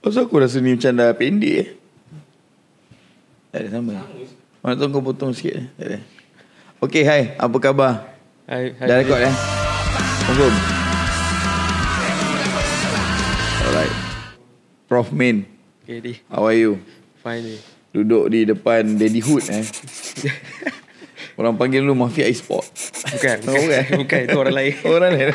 Pasal aku rasa ni macam dah pendek Tak ada sama. Mana tu kau potong sikit Tak ada. Okay, hai. Apa khabar? Hai. Dah rekod Confirm? Alright. Prof Min, Okay, di. how are you? Fine ni. Duduk di depan Daddyhood Orang panggil lu Mafia E-Sport. Bukan. Bukan, itu orang lain. Orang lain.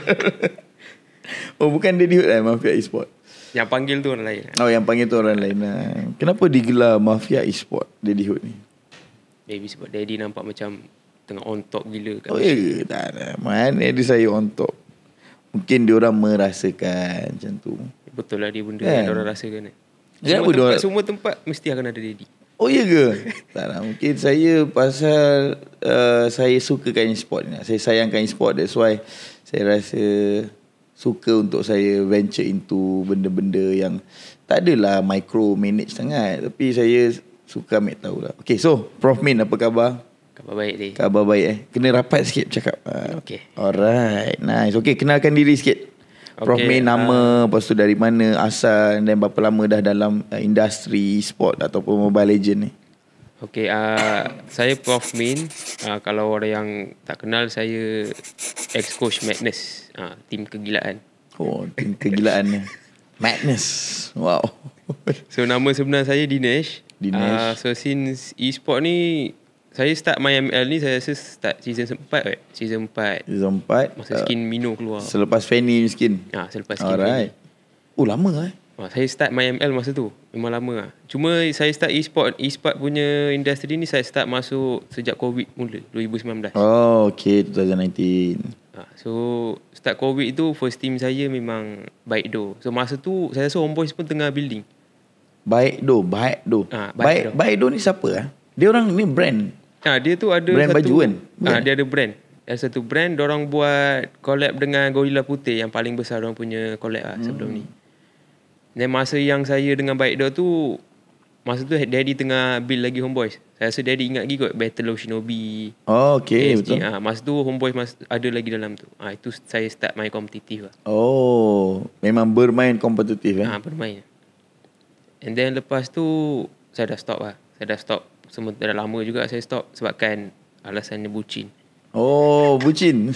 Oh, bukan Daddyhood Mafia E-Sport. Yang panggil tu orang lain. Oh, yang panggil tu orang lain. Kenapa digelar Mafia E-Sport Daddyhood ni? Maybe sebab daddy nampak macam tengah on top gila kat Oh ya ke? Tak ada. Mana ada saya on top. Mungkin diorang merasakan macam tu. Betul lah dia benda Kan? yang diorang rasakan. Semua tempat mesti akan ada daddy. Oh ya ke? Tak lah. Mungkin saya pasal saya sukakan e-sport ni. Saya sayangkan e-sport. That's why saya rasa suka untuk saya venture into benda-benda yang tak adalah micro manage sangat. Tapi saya suka ambil tahu lah. Okay, so Prof Min, apa khabar? Khabar baik dia. Khabar baik Kena rapat sikit bercakap. Okay. Alright, nice. Okay, kenalkan diri sikit. Prof Min, nama, lepas tu dari mana asal, dan berapa lama dah dalam industri sport ataupun Mobile Legend ni? Okay, saya Prof Min. Kalau orang yang tak kenal, saya ex-coach Madness, tim kegilaan. Oh, tim kegilaan ni. Madness. Wow. So nama sebenar saya Dinesh. Dinesh. So since e-sport ni, saya start main ML ni, saya rasa start season 4 Season 4 Season 4 masa skin Mino keluar. Selepas Fanny skin. Selepas skin. Alright. Oh, lama Saya start main ML masa tu. Memang lama lah. Cuma saya start e-sport punya industri ni, saya start masuk sejak COVID mula 2019. Oh, okay, 2019. So start COVID tu, first team saya memang Baikdo. So masa tu saya rasa Homeboys pun tengah building. Baikdo. Baikdo ni siapa Dia orang ni brand. Dia tu ada brand satu baju kan? Dia ada brand. Ada satu brand, dorang buat collab dengan Gorilla Putih, yang paling besar dorang punya collab sebelum ni. Dan masa yang saya dengan Baikdo tu, masa tu Daddy tengah build lagi Homeboys. Saya rasa Daddy ingat lagi kot Battle of Shinobi. Oh, okay, ASG. betul. Masa tu Homeboys ada lagi dalam tu. Itu saya start main kompetitif lah. Oh, memang bermain kompetitif Bermain. And then lepas tu saya dah stop lah. Saya dah stop. Semua dah lama juga saya stop sebabkan alasannya bucin. Oh, bucin.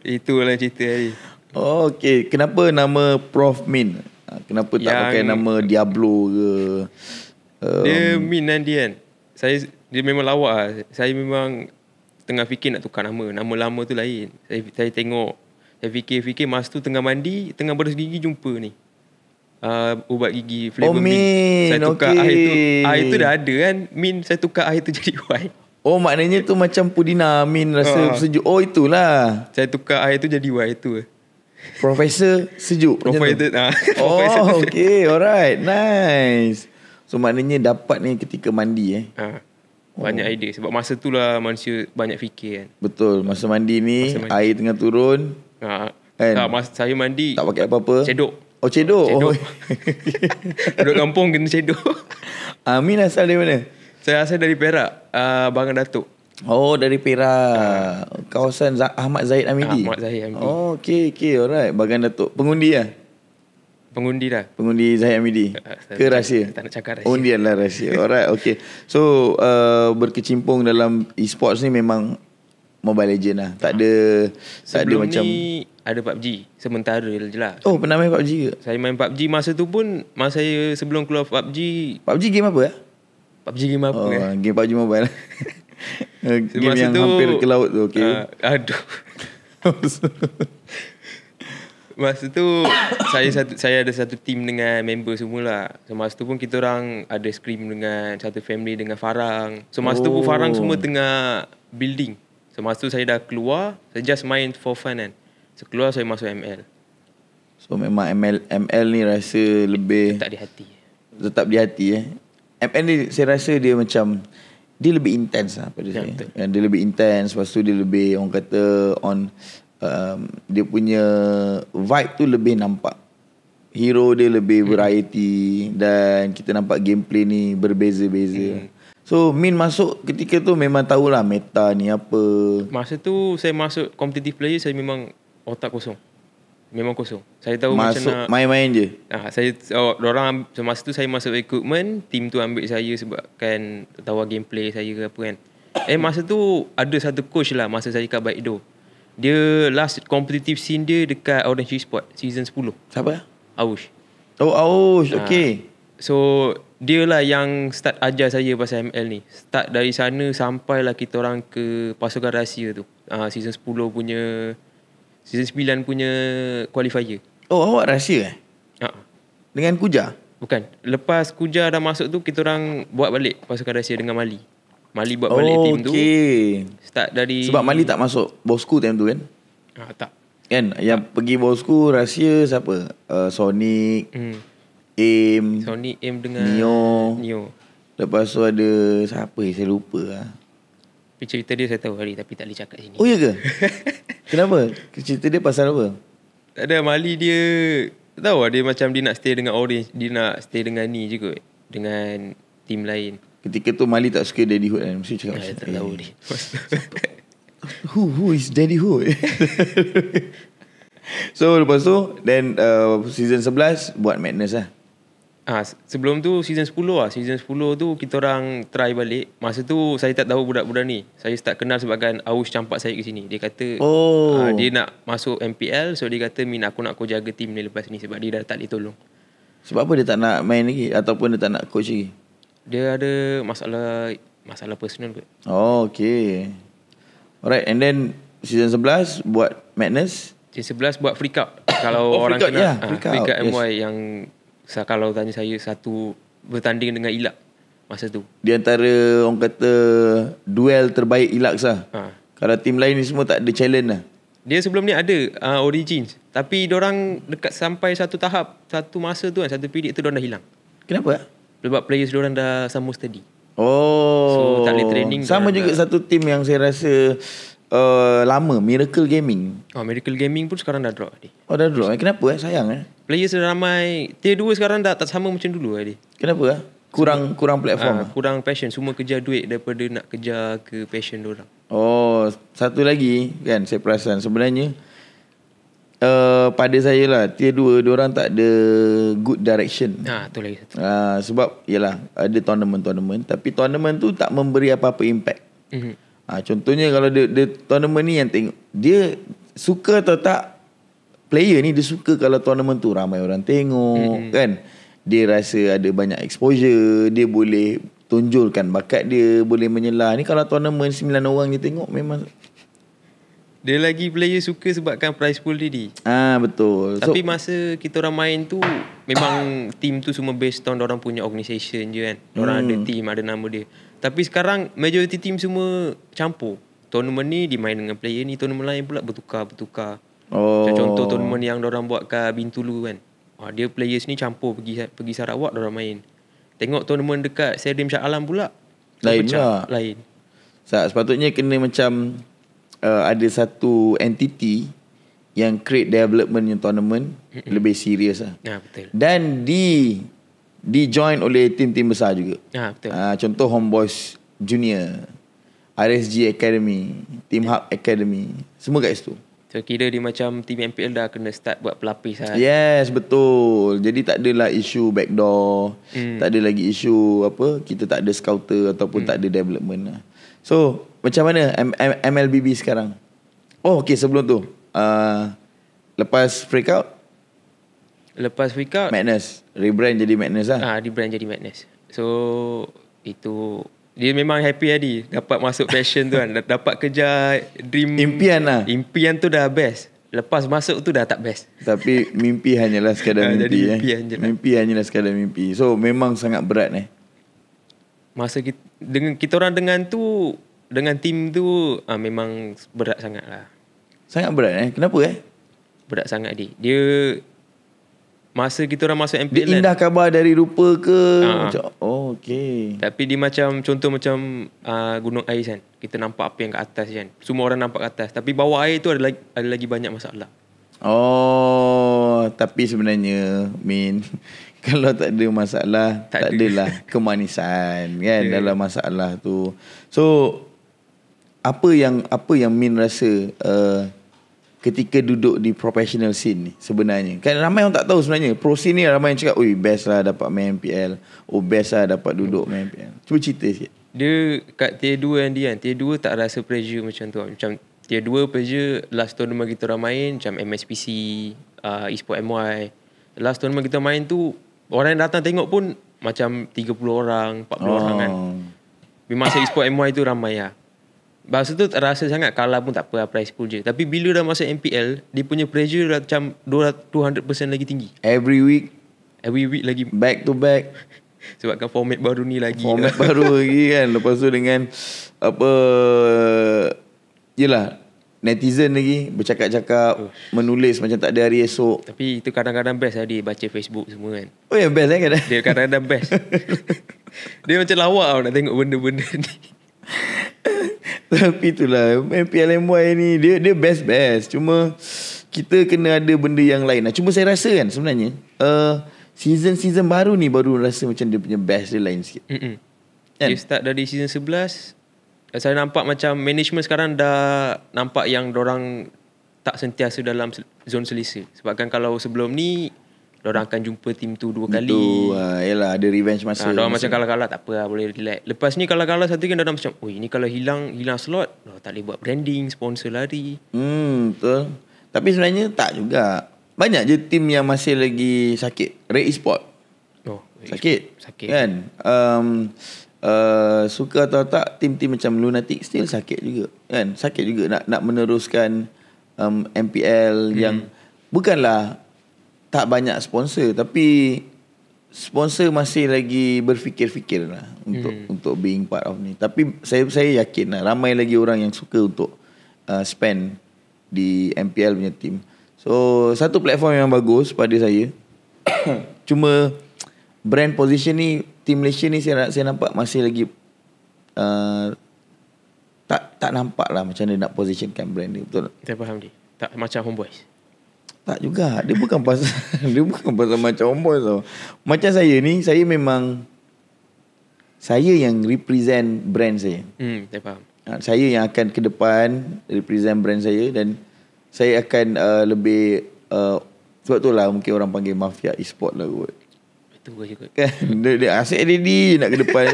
Itulah cerita tadi. Oh, okay. Kenapa nama Prof Min? Kenapa tak pakai nama Diablo ke? Dia Min Nandi kan. Dia memang lawak lah. Saya memang tengah fikir nak tukar nama. Nama lama tu lain. Saya tengok. Saya fikir masa tu tengah mandi, tengah beres gigi jumpa ni. Ubat gigi flavor Min. Saya tukar air tu. Air tu dah ada kan. Min, saya tukar air tu jadi white. Oh, maknanya tu macam pudina Min rasa sejuk. Oh, itulah. Saya tukar air tu jadi white tu. Profesor sejuk. Profesor. Oh, okay. Alright. Nice. So, maknanya dapat ni ketika mandi Banyak idea. Sebab masa tu lah manusia banyak fikir kan. Betul. Masa mandi ni, air tengah turun. Kan? Masa saya mandi, tak pakai apa-apa. Cedok. Oh, cedok. Oh. Duduk kampung kena cedok. Min asal dari mana? Saya asal dari Perak, Bangan Datuk. Oh, dari Perak. Kawasan Ahmad Zahid Hamidi. Ahmad Zahid Hamidi. Oh, okay. Alright. Bangan Datuk. Pengundi lah? Pengundi dah. Pengundi Zahid Hamidi. Ke rahsia? Tak nak cakap rahsia. Oh, dia lah rahsia. Alright, okay. So, berkecimpung dalam e-sports ni memang Mobile Legend lah. Tak ada Sebelum macam ni ada PUBG sementara je lah. Oh, pernah main PUBG ke? Saya main PUBG masa tu pun, masa saya sebelum keluar PUBG. PUBG game apa PUBG game apa game PUBG Mobile. Game masa yang tu, hampir ke laut tu, okay. Aduh. Masa tu saya ada satu team dengan member semualah. So masa tu pun kita orang ada scrim dengan satu family dengan Farang. So masa tu pun Farang semua tengah building. So masa tu saya dah keluar, saya just main for fun kan. So keluar saya masuk ML. So memang ML ni rasa lebih tetap di hati. Tetap di hati ML ni saya rasa dia macam dia lebih intens lah pada saya. Betul. Dia lebih intens, lepas tu dia lebih orang kata dia punya vibe tu lebih nampak. Hero dia lebih variety dan kita nampak gameplay ni berbeza-beza. So Min masuk ketika tu memang tahulah meta ni apa. Masa tu saya masuk competitive player, saya memang otak kosong. Memang kosong. Saya tahu Masuk macam nak main-main je. Dorang masa tu saya masuk equipment, team tu ambil saya sebabkan tahu gameplay saya ke apa kan. Masa tu ada satu coach lah masa saya kat Baikdo. Dia last competitive scene dia dekat Orange Esport season 10. Siapa? Aush. Oh, Aush. Okay. So dia lah yang start ajar saya pasal ML ni. Start dari sana sampailah kita orang ke pasukan rahsia tu. Season 10 punya, season 9 punya qualifier. Oh, awak rahsia dengan Kuja? Bukan. Lepas Kuja dah masuk tu, kita orang buat balik pasukan rahsia dengan Mali. Mali buat balik team tu. Start dari... Sebab Mali tak masuk Bosku time tu kan? Tak. Kan? Yang pergi Bosku rahsia siapa? Sonic, Aim, Sonic, Aim dengan Neo. Lepas tu ada siapa saya lupa lah. Cerita dia saya tahu hari tapi tak boleh cakap sini. Oh ya ke? Kenapa? Cerita dia pasal apa? Tak ada, Mali dia tahu lah, dia macam dia nak stay dengan Orange, dia nak stay dengan ni je kot, dengan team lain. Ketika tu Mali tak suka Daddy Hood kan? Mesti cakap Saya tak tahu ni. Who is Daddy Hood? So lepas tu then season 11 buat Madness lah. Sebelum tu season 10 lah. Season 10 tu kita orang try balik. Masa tu saya tak tahu budak-budak ni. Saya start kenal sebabkan Aus campak saya ke sini. Dia kata dia nak masuk MPL. So dia kata Min, aku nak kau jaga team ni lepas ni. Sebab dia dah tak boleh tolong. Sebab apa dia tak nak main lagi? Ataupun dia tak nak coach lagi? Dia ada masalah personal kot. Oh, okay. Alright, and then season 11 buat Madness. Season 11 buat Free Cup. Kalau orang Free Cup, kenal Free Cup yes. MY yang kalau tanya saya satu bertanding dengan Ilak masa tu. Di antara orang kata duel terbaik Ilax lah. Kalau tim lain ni semua tak ada challenge lah. Dia sebelum ni ada Origins. Tapi diorang dekat sampai satu tahap, satu masa tu kan, satu period tu diorang dah hilang. Kenapa? Sebab players diorang dah sama steady. So tak boleh training. Sama juga satu tim yang saya rasa lama, Miracle Gaming. Miracle Gaming pun sekarang dah drop dia. Oh, dah drop. Kenapa Sayang Players dah ramai. Tier 2 sekarang dah tak sama macam dulu dia. Kenapa Kurang platform. Kurang passion. Semua kejar duit daripada nak kejar ke passion diorang. Oh, satu lagi kan saya perasan sebenarnya pada saya lah, tier 2 diorang tak ada good direction. Tu lagi satu. Sebab yalah ada tournament tapi tournament tu tak memberi apa-apa impact. Contohnya kalau dia tournament ni yang tengok, dia suka atau tak, player ni dia suka kalau tournament tu ramai orang tengok kan. Dia rasa ada banyak exposure, dia boleh tonjolkan bakat dia, boleh menyelah. Ni kalau tournament 9 orang dia tengok, memang dia lagi player suka sebabkan prize pool dia. Betul. Tapi masa kita orang main tu memang team tu semua based on orang punya organisation je kan. Orang ada team, ada nama dia. Tapi sekarang majority team semua campur. Tournament ni dimain dengan player ni, tournament lain pula bertukar. Macam contoh tournament yang diorang buat kat Bintulu kan. Dia players ni campur pergi Sarawak diorang main. Tengok tournament dekat Stadium Shah Alam pula lain pula. Lain. Sepatutnya kena macam ada satu entity yang create development yang tournament lebih serius lah. Betul. Dan di join oleh tim-tim besar juga. Betul. Contoh Homeboys Junior, RSG Academy, Team Hub Academy, semua kat situ. So kira dia macam tim MPL dah kena start buat pelapis lah. Yes, betul. Jadi tak adalah isu backdoor, tak ada lagi isu kita tak ada scouter ataupun tak ada development lah. So macam mana MLBB sekarang? Okay, sebelum tu lepas breakout, lepas breakout Madness, rebrand jadi Madness lah. Rebrand jadi Madness. So itu dia memang happy tadi dapat masuk passion tu kan. Dapat kejar dream, impian lah. Impian tu dah best. Lepas masuk tu dah tak best. Tapi mimpi hanyalah sekadar mimpi. Mimpi hanyalah sekadar mimpi. So memang sangat berat masa kita orang dengan tim tu memang berat sangat lah. Sangat berat Kenapa Berat sangat dia masa kita orang masuk MPL dia indah kabar dari rupa ke okay. Tapi dia macam contoh macam gunung ais kan. Kita nampak apa yang kat atas kan. Semua orang nampak kat atas. Tapi bawah air tu ada lagi banyak masalah. Tapi sebenarnya kalau tak ada masalah, tak adalah kemanisan kan dalam masalah tu. So apa yang Min rasa ketika duduk di professional scene ni sebenarnya. Kan ramai orang tak tahu sebenarnya. Pro scene ni ramai yang cakap, "Oi, best lah dapat main MPL. Oh, best lah dapat duduk main MPL." Cuba cerita sikit. Dia kat tier 2 yang dia kan. Tier 2 tak rasa pressure macam tu. Macam tier 2 pressure last tournament kita orang main macam MSPC, eSport MY. Last tournament kita main tu orang yang datang tengok pun macam 30 orang, 40 orang kan. Masa eSport MY tu ramai lah. Masa tu tak rasa sangat, kalah pun tak apa, prize pool je. Tapi bila dah masuk MPL, dia punya pressure dah macam 200% lagi tinggi. Every week lagi. back to back. Sebabkan format baru ni lagi. Format baru lagi kan. Lepas tu dengan apa, yelah, netizen lagi bercakap-cakap, menulis macam tak ada hari esok. Tapi itu kadang-kadang best lah dia baca Facebook semua kan. Oh yang best kan? Dia kadang-kadang best. Dia macam lawak tau nak tengok benda-benda ni. Tapi itulah MPLMY ni dia best. Cuma kita kena ada benda yang lain. Cuma saya rasa kan sebenarnya season baru ni baru rasa macam dia punya best dia lain sikit. Kan? Dia start dari season 11. Saya nampak macam management sekarang dah nampak yang dorang tak sentiasa dalam zone selesa. Sebabkan kalau sebelum ni dorang akan jumpa tim tu 2 kali. Yalah, ada revenge masa. Dorang macam kalah-kalah tak apa lah, boleh relax. Lepas ni kalah-kalah satu kan dorang macam, "Oi, ni kalau hilang slot, tak boleh buat branding, sponsor lari." Betul. Tapi sebenarnya tak juga. Banyak je tim yang masih lagi sakit. Red Esport. Sakit. Kan? Suka atau tak, tim-tim macam Lunatic still sakit juga. Kan? Sakit juga nak meneruskan MPL yang bukanlah tak banyak sponsor, tapi sponsor masih lagi berfikir-fikir lah untuk being part of ni. Tapi saya yakin lah ramai lagi orang yang suka untuk spend di MPL punya team. So satu platform yang bagus pada saya. Cuma brand position ni, Team Malaysia ni saya nampak masih lagi tak nampak lah macam mana nak positionkan brand ni. Betul tak? Saya faham dia. Tak macam Homeboys. Tak juga. Dia bukan pasal macam homeboy tau. Macam saya ni, saya memang saya yang represent brand saya. Saya faham. Saya yang akan ke depan represent brand saya, dan saya akan lebih sebab tu lah mungkin orang panggil mafia e-sport lah kot. Betul juga. Kan dia asyik ready nak ke depan.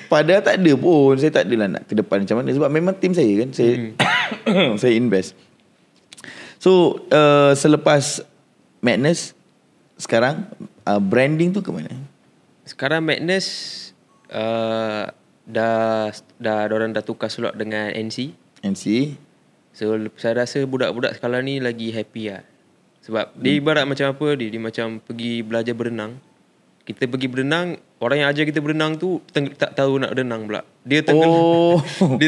Padahal tak ada pun. Saya tak adalah nak ke depan macam mana, sebab memang tim saya kan. Saya saya invest. So selepas Madness, sekarang branding tu ke mana? Sekarang Madness dah orang dah tukar slot dengan NC. So saya rasa budak-budak sekarang ni lagi happy lah. Sebab dia ibarat macam apa, dia macam pergi belajar berenang. Kita pergi berenang, orang yang ajar kita berenang tu tak tahu nak berenang pula. Dia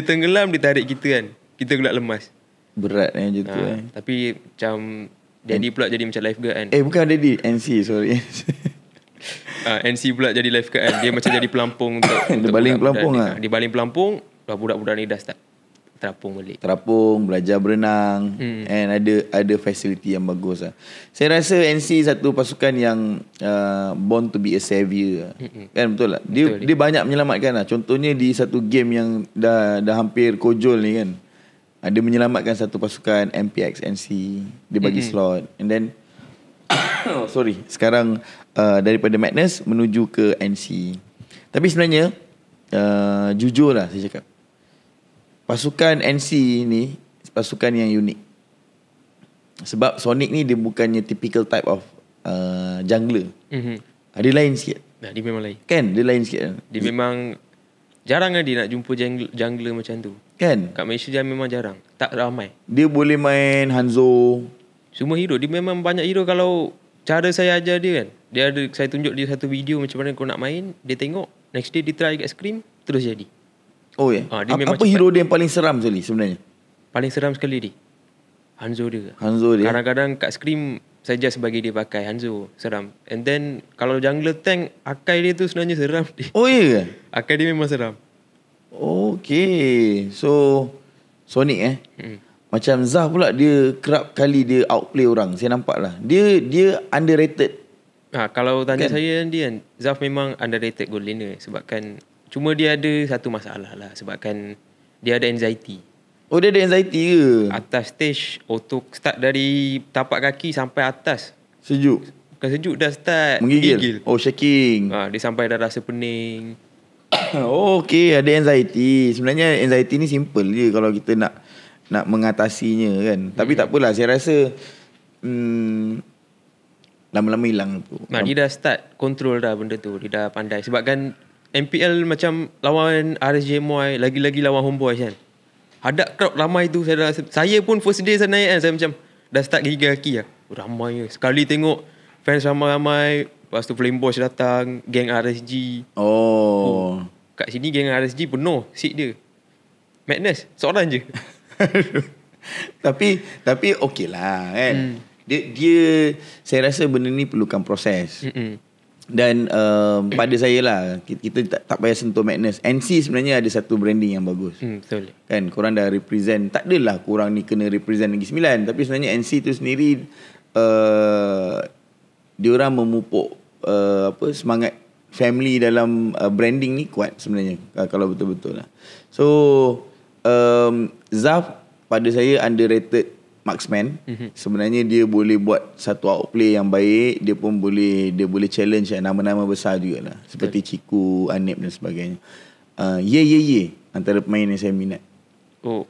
tenggelam, dia tarik kita kan. Kita pula lemas. Berat macam tu Tapi macam Daddy pula jadi macam lifeguard kan. Bukan Daddy, NC sorry. NC pula jadi lifeguard kan. Dia macam jadi pelampung untuk dia baling pelampung lah. Dia baling pelampung. Budak-budak ni dah start terapung balik. Belajar berenang, and ada fasiliti yang bagus lah. Saya rasa NC satu pasukan yang born to be a savior kan, betul tak? Dia banyak menyelamatkan lah. Contohnya di satu game yang dah hampir kojol ni kan, dia menyelamatkan satu pasukan MPX NC. Dia bagi slot, and then sekarang daripada Madness menuju ke NC. Tapi sebenarnya jujur lah saya cakap, pasukan NC ni pasukan yang unik. Sebab Sonic ni dia bukannya typical type of jungler. Dia lain sikit. Dia memang lain. Kan, dia lain sikit. Dia memang jarang lah dia nak jumpa jungler macam tu. Kan? Kat Malaysia dia memang jarang. Tak ramai. Dia boleh main Hanzo. Semua hero. Dia memang banyak hero. Kalau cara saya ajar dia kan, saya tunjuk dia satu video macam mana kau nak main. Dia tengok, next day dia try kat scrim, terus jadi. Oh ya. Apa hero dia yang paling seram sekali sebenarnya? Paling seram sekali dia Hanzo dia. Kadang-kadang kat scrim saya just bagi dia pakai Hanzo, seram. And then kalau jungler tank, Akai dia tu sebenarnya seram dia. Oh iya ke? Akai dia memang seram. Okay. So Sonic macam Zah pula, dia kerap kali dia outplay orang. Saya nampak lah. Dia underrated. Kalau tanya saya dia kan, Zaf memang underrated gold laner. Sebabkan cuma dia ada satu masalah lah. Sebabkan dia ada anxiety. Oh, dia ada anxiety ke? Atas stage auto start dari tapak kaki sampai atas. Sejuk? Bukan sejuk, dah start Menggigil? Oh, shaking. Dia sampai dah rasa pening. Oh, okay, ada anxiety. Sebenarnya anxiety ni simple je kalau kita nak mengatasinya kan. Tapi tak apalah, saya rasa lama-lama hilang tu. Dia dah start control dah benda tu. Dia dah pandai. Sebab kan MPL macam lawan RSJMY, lagi-lagi lawan Homeboys kan. Hadap crowd ramai tu. Saya pun first day saya naik kan, saya macam dah start gigil kaki lah. Ramai je. Sekali tengok fans ramai-ramai. Lepas tu Flame Boys datang, geng RSG. Kat sini geng RSG penuh seat dia. Madness seorang je. tapi okey lah kan. Dia saya rasa benda ni perlukan proses. Dan pada saya lah, kita tak payah sentuh Madness. NC sebenarnya ada satu branding yang bagus. Betul. Kan korang dah represent. Tak adalah korang ni kena represent Negeri Sembilan, tapi sebenarnya NC tu sendiri diorang memupuk semangat family dalam branding ni kuat sebenarnya, kalau betul-betul lah. So Zaf pada saya underrated marksman. Sebenarnya dia boleh buat satu outplay yang baik. Dia boleh challenge nama-nama besar juga lah, seperti Ciku, Anip dan sebagainya. Ye antara pemain yang saya minat. Oh,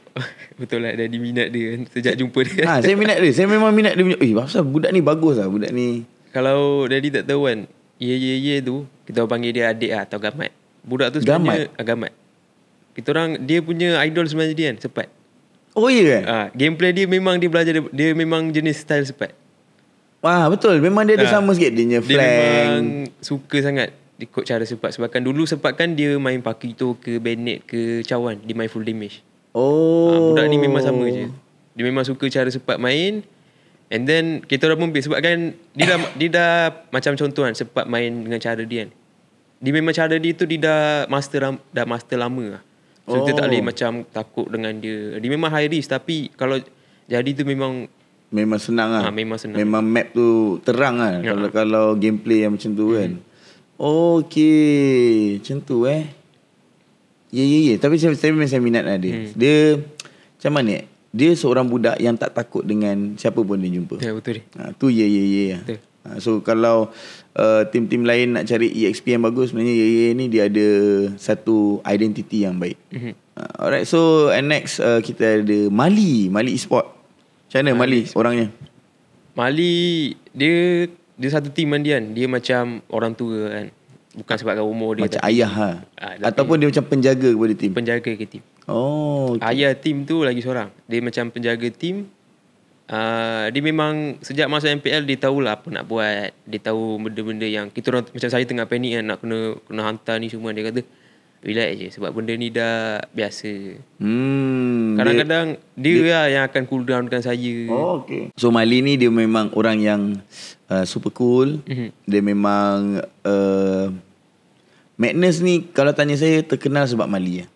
betul lah, dah diminat dia sejak jumpa dia. Saya minat dia. Saya memang minat dia. Pasal budak ni bagus lah. Budak ni, kalau Daddy tak tahu kan, Ye tu kita panggil dia adik lah, atau Gamat. Budak tu sebenarnya Gamat. Kita orang, dia punya idol sebenarnya dia kan, Sepat. Oh iya kan? Gameplay dia memang dia belajar, dia memang jenis style Sepat. Betul. Memang dia ada sama sikit. Dia flank. Dia memang suka sangat ikut cara Sepat. Sebabkan dulu Sepat kan dia main Pakito ke Bennett ke Cawan, dia main full damage. Budak ni memang sama je. Dia memang suka cara Sepat main. And then kita orang pun sebab kan dia dah macam contoh kan, Sepat main dengan cara dia kan. Dia memang cara dia tu dia dah master lama lah. So kita tak boleh macam takut dengan dia. Dia memang high risk, tapi kalau jadi tu memang senang lah. Memang senang. Memang map tu terang lah. Kalau gameplay yang macam tu kan. Okay, macam tu Ya. Tapi saya minat lah dia. Dia macam mana dia seorang budak yang tak takut dengan siapa pun dia jumpa. Ya, betul. Tu ya. Betul. So kalau tim-tim lain nak cari EXP yang bagus, sebenarnya Ye ni dia ada satu identity yang baik. Alright, so next kita ada Mali Esport. Macam mana Mali orangnya? Mali dia satu tim kan dia. Dia macam orang tua kan. Bukan sebabkan umur dia, macam ayah ataupun dia macam penjaga kepada tim. Penjaga ke tim. Okay. Ayah tim tu lagi seorang. Dia macam penjaga tim. Dia memang sejak masuk MPL dia tahulah apa nak buat. Dia tahu benda-benda yang kita orang, macam saya tengah panik kan, nak kena hantar ni semua. Dia kata relax je sebab benda ni dah biasa. Kadang-kadang dia lah yang akan cool down dengan saya. Okay. So Mali ni dia memang orang yang super cool. Dia memang Madness ni kalau tanya saya terkenal sebab Mali lah.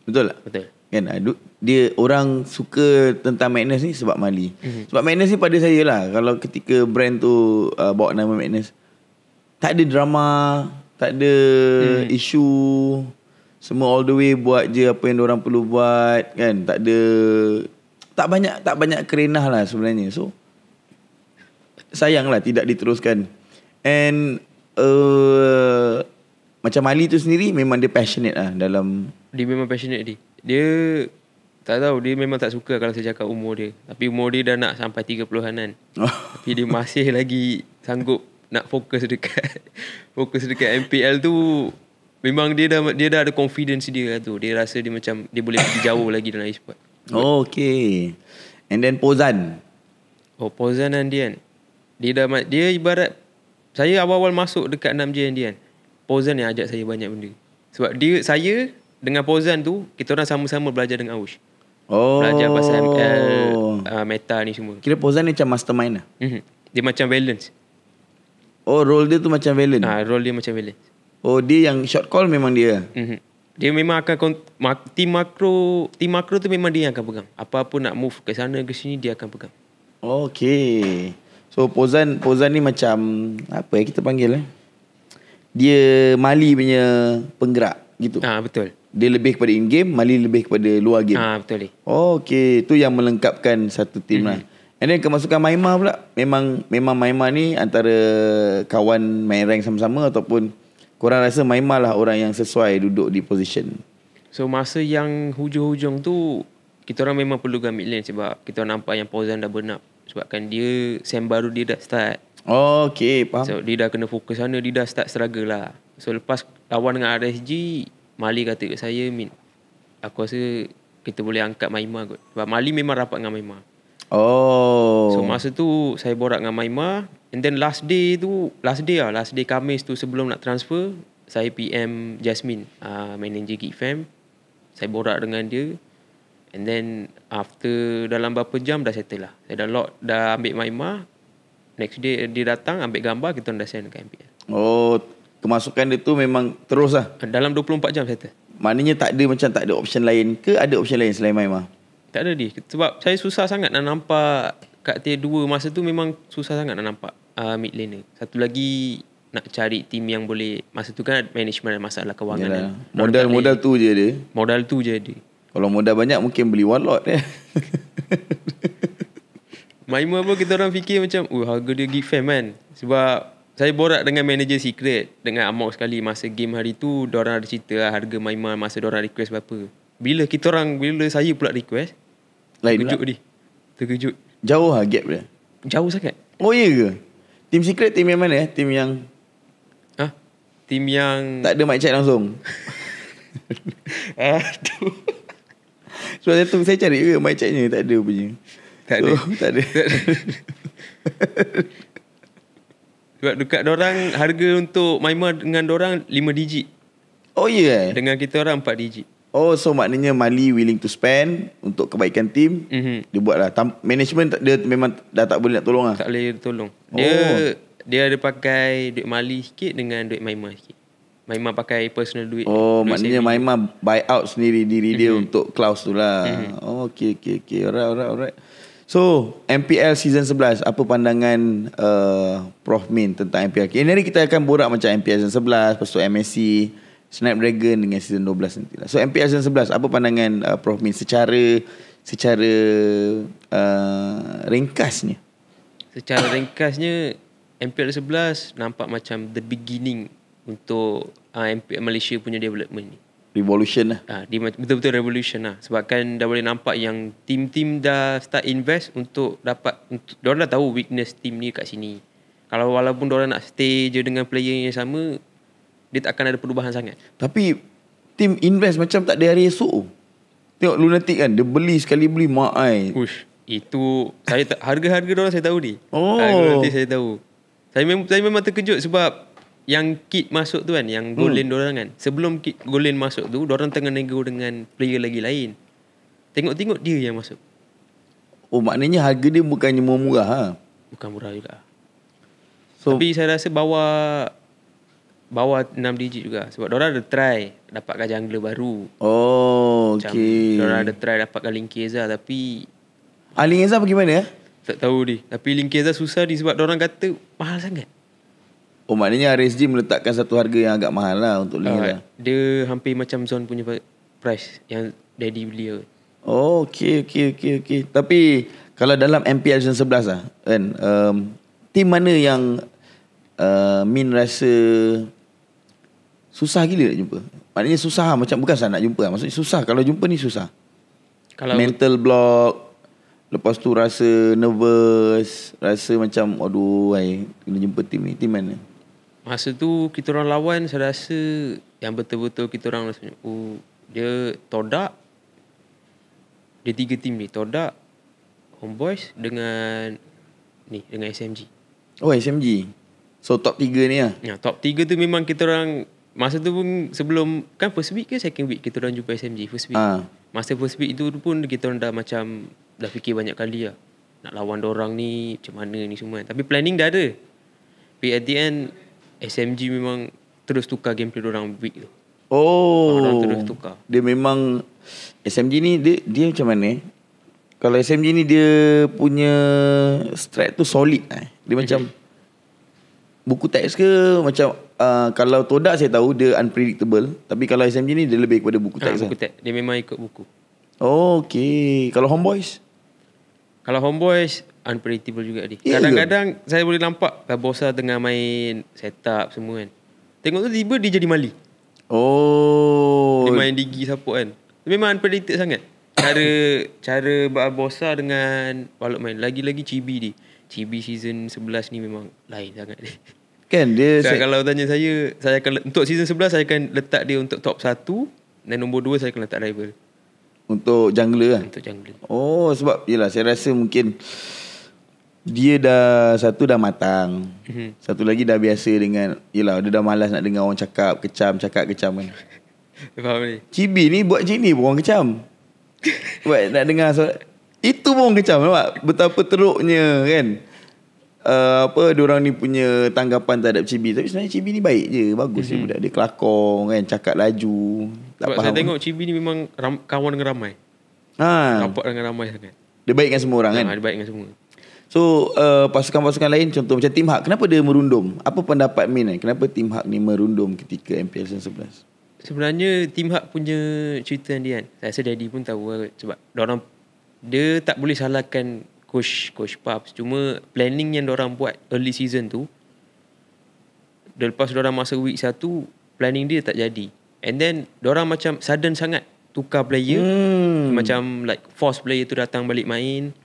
Betul tak? Betul. Kan dia orang suka tentang Madness ni sebab Mali. Sebab Madness ni pada saya lah, kalau ketika brand tu bawa nama Madness, tak ada drama, tak ada isu, semua all the way buat je apa yang orang perlu buat kan. Tak banyak kerenah lah sebenarnya. So sayang lah tidak diteruskan. And macam Mali tu sendiri memang dia passionate lah dalam. Dia memang passionate dia tak tahu, dia memang tak suka kalau saya cakap umur dia. Tapi umur dia dah nak sampai 30-an kan. Tapi dia masih lagi sanggup nak fokus dekat MPL tu. Memang dia dah ada confidence dia tu. Dia rasa dia macam dia boleh pergi jauh lagi dalam e-sport. Okay. And then Pozan. Pozan kan dia kan. Dia ibarat saya awal-awal masuk dekat 6J dia kan. Pozan yang ajak saya banyak benda. Sebab saya dengan Pozan tu kita orang sama-sama belajar dengan Aush. Belajar pasal ML, meta ni semua. Kira Pozan ni macam mastermind lah. Dia macam Valence. Role dia tu macam Valence. Role dia macam Valence. Dia yang short call memang dia. Dia memang akan tim makro tu memang dia yang akan pegang. Apa-apa nak move ke sana ke sini dia akan pegang. Okay. So Pozan ni macam apa kita panggil Dia Mali punya penggerak gitu. Betul. dia lebih kepada in-game, Mali lebih kepada luar game. Betul ni. Okay, tu yang melengkapkan satu tim lah. And then kemasukan Maimah pula, memang Maimah ni antara kawan main rank sama-sama, ataupun korang rasa Maimah lah orang yang sesuai duduk di position? So masa yang hujung-hujung tu, kita orang memang perlukan mid lane sebab kita orang nampak yang Fauzan dah burn up. Sebabkan dia sem baru dia dah start. Okay, faham. So dia dah kena fokus sana, dia dah start struggle lah. So lepas lawan dengan RSG, Mali kata kat saya, Min, aku rasa kita boleh angkat Maimah kot. Sebab Mali memang rapat dengan Maimah. So masa tu saya borak dengan Maimah. And then last day Khamis tu sebelum nak transfer, saya PM Jasmine, manager Geek Fam. Saya borak dengan dia. And then after dalam berapa jam dah settle lah. Saya dah ambil Maimah. Next day dia datang ambil gambar, kita dah send ke MPL. Kemasukan dia tu memang terus lah. Dalam 24 jam settle. Maknanya tak ada option lain ke? Ada option lain selain Maimah? Tak ada dia. Sebab saya susah sangat nak nampak kat tier 2 masa tu, memang susah sangat nak nampak mid laner. Satu lagi nak cari tim yang boleh. Masa tu kan management ada masalah kewangan. Modal tu je dia. Modal tu je dia. Kalau modal banyak mungkin beli Warlord Maimah pun kita orang fikir macam harga dia Geek Fam kan. Sebab saya borak dengan manager Secret, dengan Amok sekali masa game hari tu. Diorang ada cerita lah harga Maimah masa diorang request berapa. Bila saya pula request, terkejut. Jauh lah gap dia. Jauh sangat. Oh iya ke? Team Secret team yang mana? Team yang Team yang tak ada mic check langsung. Aduh. Sebab saya cari ke mic checknya, tak ada punya. Tak ada. Sebab dekat dorang harga untuk Maimah dengan dorang 5 digit. Oh iya Dengan kita orang 4 digit. So maknanya Mali willing to spend untuk kebaikan tim. Dia buat lah. Management dia memang dah tak boleh nak tolong lah. Tak boleh tolong. Dia ada pakai duit Mali sikit dengan duit Maimah sikit. Maimah pakai personal duit. Maknanya Maimah buy out sendiri diri dia untuk clause tu lah. Okay. Alright. So MPL season 11, apa pandangan Prof Min tentang MPL? Ini hari kita akan borak macam MPL season 11, lepas tu MSC, Snapdragon dengan season 12 nanti lah. So MPL season 11, apa pandangan Prof Min secara ringkasnya? Secara ringkasnya, MPL 11 nampak macam the beginning untuk MPL Malaysia punya development ni. Revolution lah. Dia betul-betul revolution lah. Sebabkan dah boleh nampak yang tim-tim dah start invest untuk diorang dah tahu weakness tim ni kat sini. Kalau walaupun diorang nak stay je dengan player yang sama, dia tak akan ada perubahan sangat. Tapi tim invest macam tak ada hari esok. Tengok Lunatic kan, dia beli sekali beli maai. Itu harga-harga diorang saya tahu ni. Harga Lunatic saya tahu. Saya memang terkejut sebab yang kit masuk tu kan, yang goal lane diorang kan, sebelum kit goal lane masuk tu, diorang tengah nego dengan player lagi lain. Tengok-tengok dia yang masuk. Maknanya harga dia bukannya murah ha? Bukan murah juga. Tapi saya rasa bawah 6 digit juga. Sebab diorang ada try dapatkan jungler baru. Okay. Diorang ada try dapatkan Linkeza, tapi Linkeza bagaimana ya? Tak tahu dia. Tapi Linkeza susah sebab diorang kata mahal sangat. Maknanya RSG meletakkan satu harga yang agak mahal lah untuk Linkeza. Dia hampir macam Zone punya price yang daddy beli. Okay. Tapi kalau dalam MPL season 11 lah kan, tim mana yang Min rasa susah gila nak jumpa? Maknanya susah lah, macam bukan saya nak jumpa lah. Maksudnya susah, kalau jumpa ni susah. Kalau mental block, lepas tu rasa nervous, rasa macam kena jumpa tim ni. Tim mana? Masa tu kita orang lawan, saya rasa yang betul-betul kita orang rasa dia Todak. Dia 3 tim ni, Todak, Homeboys dengan SMG. SMG. So top 3 ni lah. Ya, top 3 tu memang kita orang masa tu pun sebelum kan first week ke second week kita orang jumpa SMG first week. Masa first week itu pun kita orang dah fikir banyak kali lah nak lawan dorang ni macam mana ni semua. Tapi planning dah ada. Tapi at the end SMG memang terus tukar gameplay dorang week tu. Dorang terus tukar. Dia memang SMG ni dia macam mana? Kalau SMG ni dia punya strat tu solid lah. Dia macam buku teks ke macam kalau Todak saya tahu dia unpredictable, tapi kalau SMG ni dia lebih kepada buku teks. Buku teks. Dia memang ikut buku. Oh, okey. Kalau Homeboys? Kalau Homeboys unpredictable juga dia. Ya Kadang-kadang saya boleh nampak Barbosa tengah main setup semua kan. Tengok tu tiba dia jadi Mali. Oh. Dia main digi support kan. Dia memang unpredicted sangat. Cara Barbosa dengan Balok main. Lagi-lagi Chibi dia. Chibi season 11 ni memang lain sangat dia. Kan dia Kalau tanya saya akan untuk season 11 saya akan letak dia untuk top 1 dan nombor 2 saya akan letak rival. untuk jungler lah. Untuk jungler. Oh, sebab yelah saya rasa mungkin dia satu dah matang. Satu lagi dah biasa dengan yelah dia dah malas nak dengar orang cakap kecam kan. Faham ni? Cibi ni buat macam ni pun orang kecam. Buat nak dengar itu pun orang kecam. Nampak betapa teruknya kan. Diorang ni punya tanggapan terhadap Cibi. Tapi sebenarnya Cibi ni baik je. Bagus je budak dia. Kelakor kan. Cakap laju. Tak Sebab faham. saya tengok Cibi ni memang kawan dengan ramai. Rapat dengan ramai sangat. Dia baik dengan semua orang kan. Dia baik dengan semua. So pasukan-pasukan lain contoh macam Team Hak, kenapa dia merundum? Apa pendapat Min kenapa Team Hak ni merundum ketika MPL Season 11? Sebenarnya Team Hak punya cerita dia kan. Saya rasa Daddy pun tahu sebab dia tak boleh salahkan coach Paps. Cuma planning yang diorang buat early season tu, lepas diorang masuk week 1, planning dia tak jadi. And then diorang macam sudden sangat tukar player. Macam like force player tu datang balik main.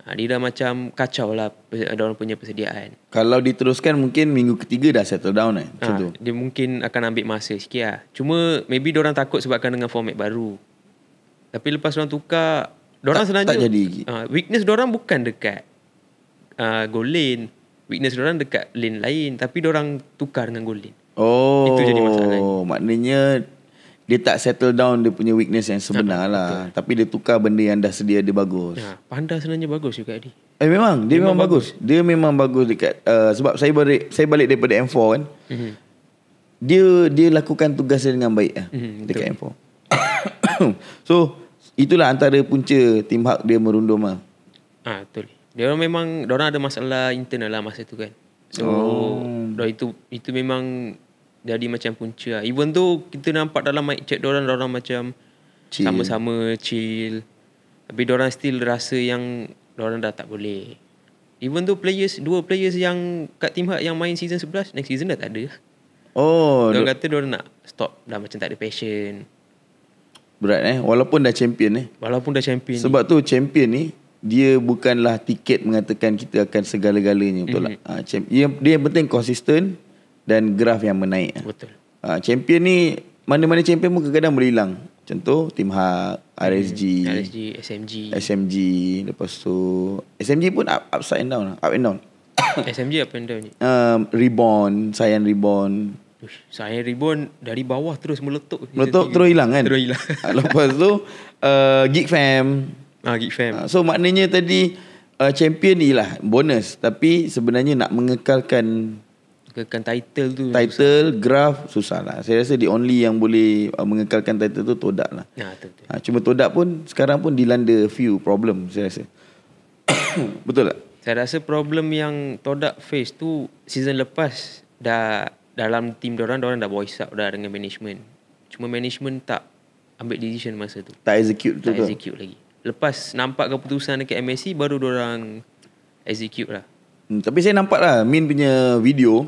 Dia dah macam kacau lah diorang punya persediaan. Kalau diteruskan mungkin minggu ketiga dah settle down macam tu. Dia mungkin akan ambil masa sikit lah. Cuma maybe diorang takut sebabkan dengan format baru. Tapi lepas diorang tukar, diorang sebenarnya tak jadi. Weakness diorang bukan dekat goal lane. Weakness diorang dekat lane lain. Tapi diorang tukar dengan goal lane. Oh, itu jadi masalah. Maknanya dia tak settle down dia punya weakness yang sebenar lah. Betul. Tapi dia tukar benda yang dah sedia dia bagus. Panda sebenarnya bagus juga dia. Memang dia memang bagus. Dia memang bagus dekat sebab saya balik daripada M4 kan. Dia lakukan tugas dia dengan baik dekat M4. So itulah antara punca Team Hak dia merundum lah. Betul. Diorang ada masalah internal lah masa tu kan. So itu memang jadi macam punca lah. Even tu kita nampak dalam mic check diorang macam chill. Sama-sama chill. Tapi diorang still rasa yang diorang dah tak boleh. Even tu dua players yang kat Team Hak yang main season 11, next season dah tak ada. Diorang kata diorang nak stop, dah macam tak ada passion. Berat walaupun dah champion Sebab tu champion ni dia bukanlah tiket mengatakan kita akan segala-galanya, betul tak? Dia yang penting konsisten dan graf yang menaik. Betul. Champion ni mana-mana champion pun kadang-kadang boleh hilang. Contoh Team Hak, RSG, SMG. Lepas tu SMG pun up and down. SMG up and down ni. Reborn, Cyan Reborn. Cyan Reborn dari bawah terus meletup Terus hilang kan? Terus hilang. Lepas tu Geek Fam. Geek Fam. So maknanya tadi champion ni lah bonus. Tapi sebenarnya nak mengekalkan title tu susah. Graph susah lah. Saya rasa the only yang boleh mengekalkan title tu Todak lah. Betul. Cuma Todak pun sekarang pun dilanda few problem saya rasa. Betul tak? Saya rasa problem yang Todak face tu season lepas dah dalam team diorang dah voice out dah dengan management. Cuma management tak ambil decision masa tu. Tak execute lagi. Lepas nampak keputusan dekat MSC baru diorang execute lah. Tapi saya nampak lah Min punya video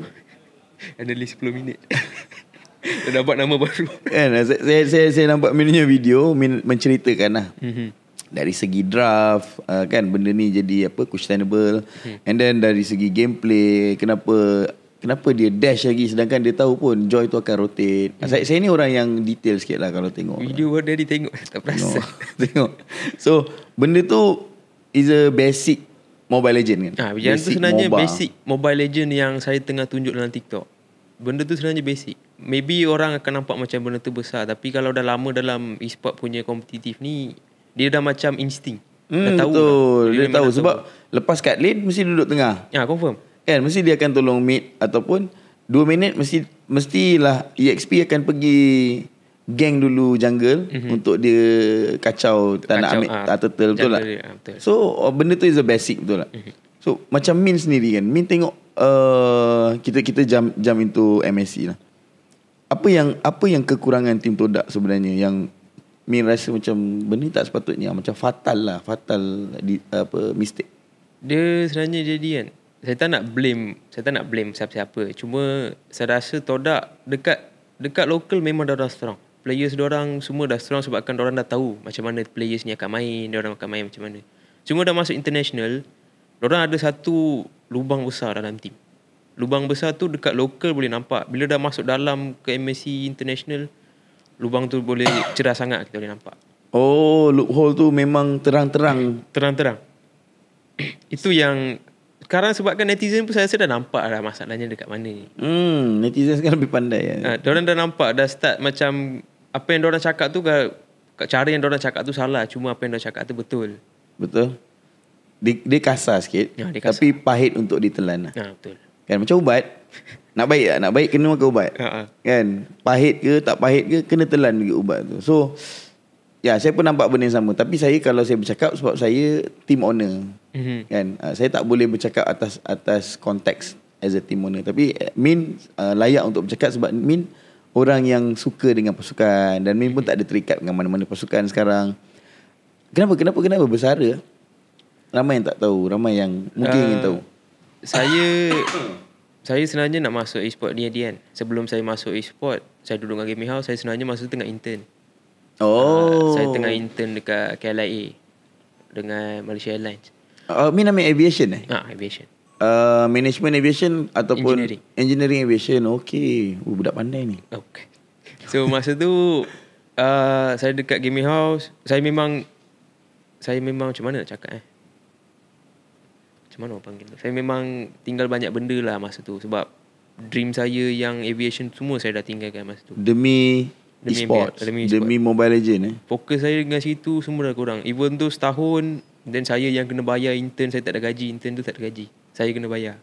ada list 10 minit. Dah dapat nama baru. Saya nampak Min punya video. Min menceritakan lah. Dari segi draft kan benda ni jadi questionable. And then dari segi gameplay, kenapa dia dash lagi sedangkan dia tahu pun Joy tu akan rotate. Saya ni orang yang detail sikit lah kalau tengok video dari tengok tak perasan. Tengok. So benda tu is a basic Mobile Legend kan. Yang tu sebenarnya basic Mobile Legend yang saya tengah tunjuk dalam TikTok. Benda tu sebenarnya basic. Maybe orang akan nampak macam benda tu besar, tapi kalau dah lama dalam e-sport punya kompetitif ni, dia dah macam insting. Dah tahu. Betul. Dia tahu sebab lepas kat lane mesti duduk tengah. Confirm. Kan mesti dia akan tolong mid ataupun 2 minit mestilah EXP akan pergi gang dulu jungle untuk dia kacau tak nak ambil turtle, betul tak? Betul. So benda tu is a basic, betul tak? So macam Min sendiri kan, Min tengok kita jam into MSC lah. Apa yang kekurangan tim Todak sebenarnya yang Min rasa macam benda tak sepatutnya, macam fatal mistake. Dia sebenarnya jadi kan, saya tak nak blame siapa-siapa. Cuma saya rasa Todak dekat lokal memang dah strong. Players diorang semua dah strong sebabkan diorang dah tahu macam mana players ni akan main, diorang akan main macam mana. Cuma dah masuk international, diorang ada satu lubang besar dalam team. Lubang besar tu dekat lokal boleh nampak. Bila dah masuk dalam ke MSC International, lubang tu boleh cerah sangat kita boleh nampak. Oh, loophole tu memang terang-terang. Terang-terang. Itu yang sekarang sebabkan netizen pun saya rasa dah nampak dah masalahnya dekat mana ni. Netizen sekarang lebih pandai. Diorang dah nampak, dah start macam apa yang diorang cakap tu, cara yang diorang cakap tu salah. Cuma apa yang diorang cakap tu betul. Betul. Dia kasar sikit, dia kasar. Tapi pahit untuk ditelan lah. Betul. Kan macam ubat. Nak baik tak? Nak baik kena makan ubat. Kan? Pahit ke tak pahit ke kena telan juga ubat tu. So saya pun nampak benda yang sama. Tapi kalau saya bercakap sebab saya team owner. Kan? Saya tak boleh bercakap atas konteks as a team owner. Tapi Min layak untuk bercakap sebab Min orang yang suka dengan pasukan. Dan Min pun tak ada terikat dengan mana-mana pasukan sekarang. Kenapa bersara? Ramai yang tak tahu. Ramai yang mungkin ingin tahu. Saya sebenarnya nak masuk e-sport ni kan. Sebelum saya masuk e-sport, saya duduk dengan Gaming House. Saya sebenarnya masa tu tengah intern. Saya tengah intern dekat KLIA dengan Malaysia Airlines. Min ambil aviation Aviation. Management aviation ataupun engineering aviation. Okay. Budak pandai ni. Okay. So masa tu saya dekat Gaming House. Saya memang macam mana nak cakap macam mana orang panggil tu? Saya memang tinggal banyak benda lah masa tu. Sebab dream saya yang aviation semua saya dah tinggalkan masa tu. Demi e-sport. Demi Mobile Legend. Fokus saya dengan situ semua dah kurang. Even tu setahun, then saya yang kena bayar intern. Saya tak ada gaji. Intern tu tak ada gaji. Saya kena bayar.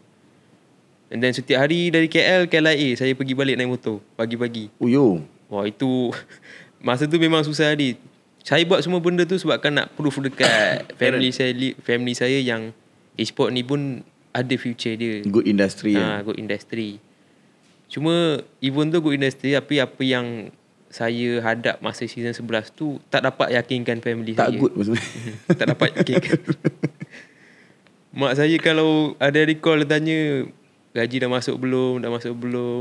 And then setiap hari dari KLIA saya pergi balik naik motor pagi-pagi. Wah, itu masa tu memang susah hari. Saya buat semua benda tu sebabkan nak proof dekat family saya yang e-sport ni pun ada future dia. Good industry. Good industry. Cuma even tu good industry, tapi apa yang saya hadap masa season 11 tu tak dapat yakinkan family tak saya. Tak good maksudnya. Tak dapat yakinkan. Mak saya kalau ada recall dia tanya, gaji dah masuk belum?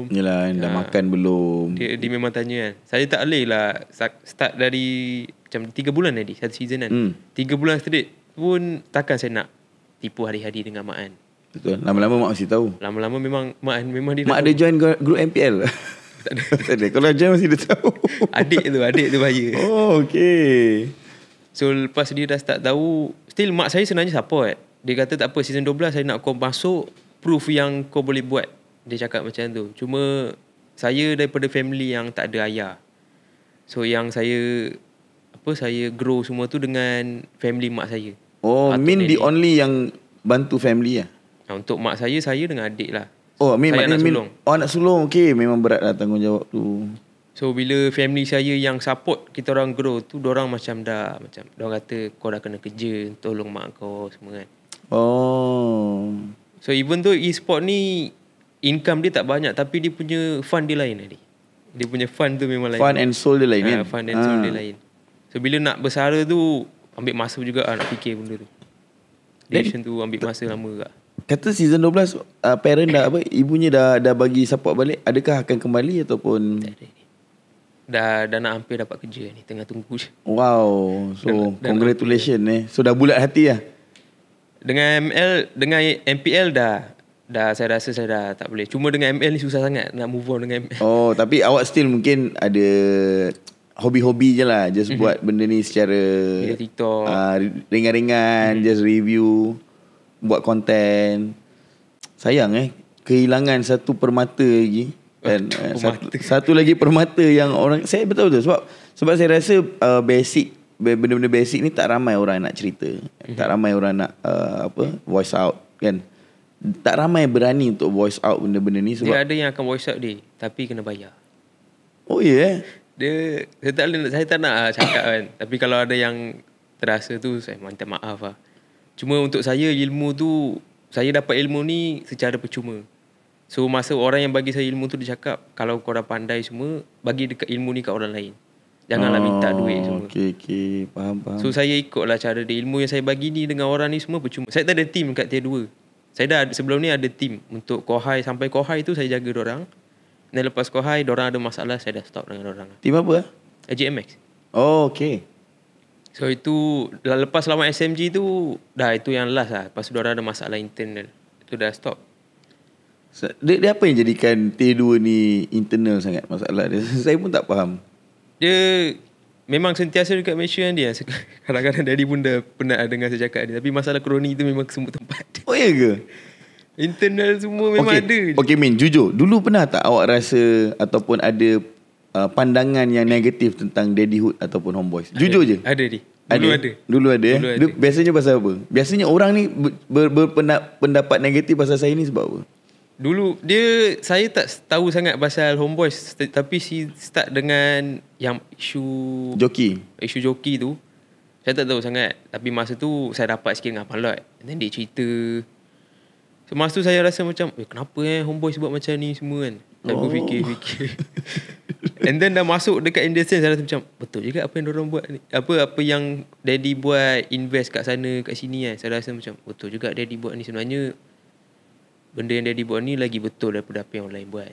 Yelah, dah makan belum? Dia memang tanya kan. Saya tak boleh lah start dari macam 3 bulan tadi, satu season kan. 3 bulan straight pun takkan saya nak tipu hari-hari dengan Mak An. Betul. Lama-lama Mak mesti tahu. Lama-lama memang Mak An memang dia Mak ada join group MPL? Tak ada. Kalau join mesti dia tahu. Adik tu bahaya. Oh, okay. So lepas dia dah start tahu, still mak saya sebenarnya support. Dia kata tak apa, season 12 saya nak kau masuk, proof yang kau boleh buat. Dia cakap macam tu. Cuma saya daripada family yang tak ada ayah. So yang saya grow semua tu dengan family mak saya. Oh, Min the only yang bantu family lah? Untuk mak saya dengan adik lah. Oh, Min saya anak sulung. Oh, anak sulung. Okay, memang berat lah tanggungjawab tu. So bila family saya yang support kita orang grow tu, diorang macam diorang kata kau dah kena kerja, tolong mak kau semua kan. Oh. So even though e-sport ni income dia tak banyak, tapi dia punya fun dia lain tadi. Dia punya fun tu memang lain. Fun and soul dia lain kan? Fun and soul dia lain. So bila nak bersara tu ambil masa juga nak fikir benda tu. Decision tu ambil masa lama juga. Kata season 12 parent dah ibunya dah bagi support balik. Adakah akan kembali ataupun dah nak hampir dapat kerja ni, tengah tunggu je. Wow. So congratulations So dah bulat hati lah. Dengan MPL dah saya rasa saya dah tak boleh. Cuma dengan ML ni susah sangat nak move on dengan ML. Oh, tapi awak still mungkin ada hobi-hobi je lah. Just buat benda ni secara TikTok, ringan-ringan, just review, buat konten. Sayang kehilangan satu permata lagi. Dan satu lagi permata yang orang, saya betul sebab saya rasa benda-benda basic ni tak ramai orang nak cerita. Tak ramai orang nak voice out kan. Tak ramai berani untuk voice out benda-benda ni sebab dia ada yang akan voice out dia tapi kena bayar. Oh ya. Saya tak nak cakap kan. Tapi kalau ada yang terasa tu, saya minta maaf lah. Cuma untuk saya ilmu tu saya dapat ilmu ni secara percuma. So masa orang yang bagi saya ilmu tu dia cakap, kalau kau dah pandai semua, bagi dekat ilmu ni kat orang lain. Janganlah minta duit semua. Okay. Faham. So saya ikutlah cara dia. Ilmu yang saya bagi ni dengan orang ni semua percuma. Saya tak ada team kat tier 2. Saya dah sebelum ni ada team untuk Kohai. Sampai Kohai tu saya jaga dorang. Dan lepas Kohai dorang ada masalah, saya dah stop dengan dorang. Team apa? JMX. Oh, okay. So itu lepas lawan SMG tu dah itu yang last lah. Lepas tu dorang ada masalah internal. Itu dah stop. Dia apa yang jadikan tier 2 ni internal sangat masalah dia? Saya pun tak faham. Dia memang sentiasa dekat Malaysia kan dia. Kadang-kadang daddy pun dah pernah dengar saya cakap dia. Tapi masalah kroni tu memang semua tempat. Oh ya ke? Internal semua memang ada je. Okay Min, jujur, dulu pernah tak awak rasa ataupun ada pandangan yang negatif tentang daddyhood ataupun homeboys? Jujur je. Ada di. Dulu ada. Biasanya pasal apa? Biasanya orang ni berpendapat negatif pasal saya ni sebab apa? Dulu saya tak tahu sangat pasal homeboys, tapi start dengan yang isu joki tu. Saya tak tahu sangat, tapi masa tu saya dapat sikit dengan Abang Lot. And then dia cerita. So masa tu saya rasa macam, kenapa homeboys buat macam ni semua kan? Saya pun fikir. And then dah masuk dekat industry, saya rasa macam betul juga apa yang diorang buat ni. Apa yang daddy buat, invest kat sana kat sini kan. Saya rasa macam betul juga daddy buat ni. Sebenarnya benda yang daddy buat ni lagi betul daripada apa yang orang lain buat.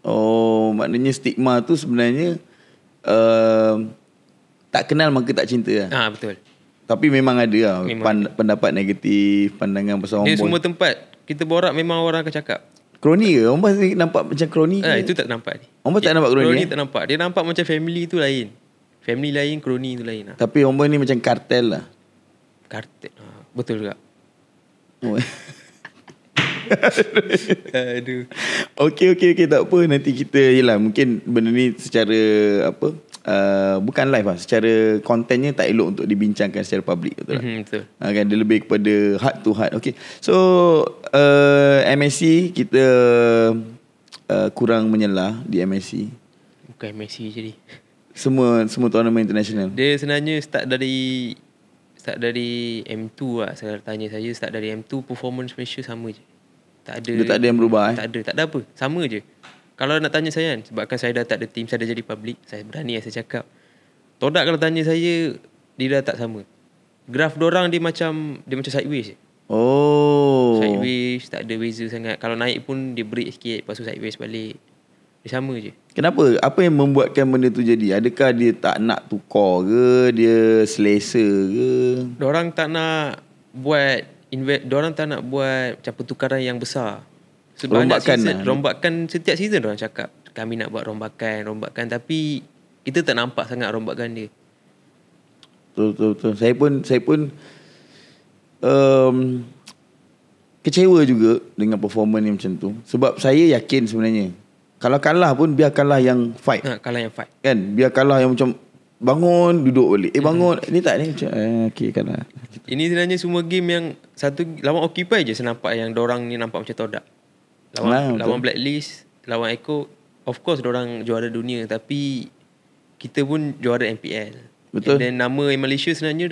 Oh, maknanya stigma tu sebenarnya tak kenal maka tak cinta lah. Betul. Tapi memang ada lah pendapat negatif, pandangan pasal homeboy. Dia semua tempat kita borak memang orang akan cakap. Kroni ke? Homeboy nampak macam kroni ke? Itu tak nampak ni. Homeboy tak nampak kroni? Kroni tak nampak. Dia nampak macam family tu lain. Family lain, kroni tu lain lah. Tapi homeboy ni macam kartel lah. Kartel. Betul juga. Oh. Aduh. Okay, tak apa. Nanti kita yelah, mungkin benda ni secara bukan live lah, secara kontennya tak elok untuk dibincangkan secara public, betul tak? Betul. Kan dia lebih kepada heart to heart. Okay. So MSC kita kurang menyelah di MSC. Bukan MSC je ni. Semua tournament international. Dia sebenarnya start dari M2 lah. Saya tanya saya, start dari M2 performance Malaysia sama je. Tak ada. Dia tak ada yang berubah Tak ada apa. Sama je. Kalau nak tanya saya kan, sebabkan saya dah tak ada team, saya dah jadi public, saya berani saya cakap. Todak kalau tanya saya, dia dah tak sama. Graf dorang dia macam sideways je. Oh. Sideways, tak ada beza sangat. Kalau naik pun dia break sikit, lepas tu sideways balik. Dia sama je. Kenapa? Apa yang membuatkan benda tu jadi? Adakah dia tak nak tukar ke? Dia selesa ke? Dorang tak nak buat macam pertukaran yang besar. Rombakan season, rombakan setiap season orang cakap kami nak buat rombakan, tapi kita tak nampak sangat rombakan dia. Betul. Saya pun kecewa juga dengan performance ni macam tu. Sebab saya yakin sebenarnya kalau kalah pun biar kalah yang fight. Kalah yang fight. Kan? Biar kalah yang macam bangun duduk balik. Bangun. Ni tak ni macam okey kalah. Ini sebenarnya semua game yang satu lawan Occupy je saya nampak yang dorang ni nampak macam Todak. Lawan Blacklist, lawan Echo, of course dorang juara dunia, tapi kita pun juara MPL. Betul. Dan nama Malaysia sebenarnya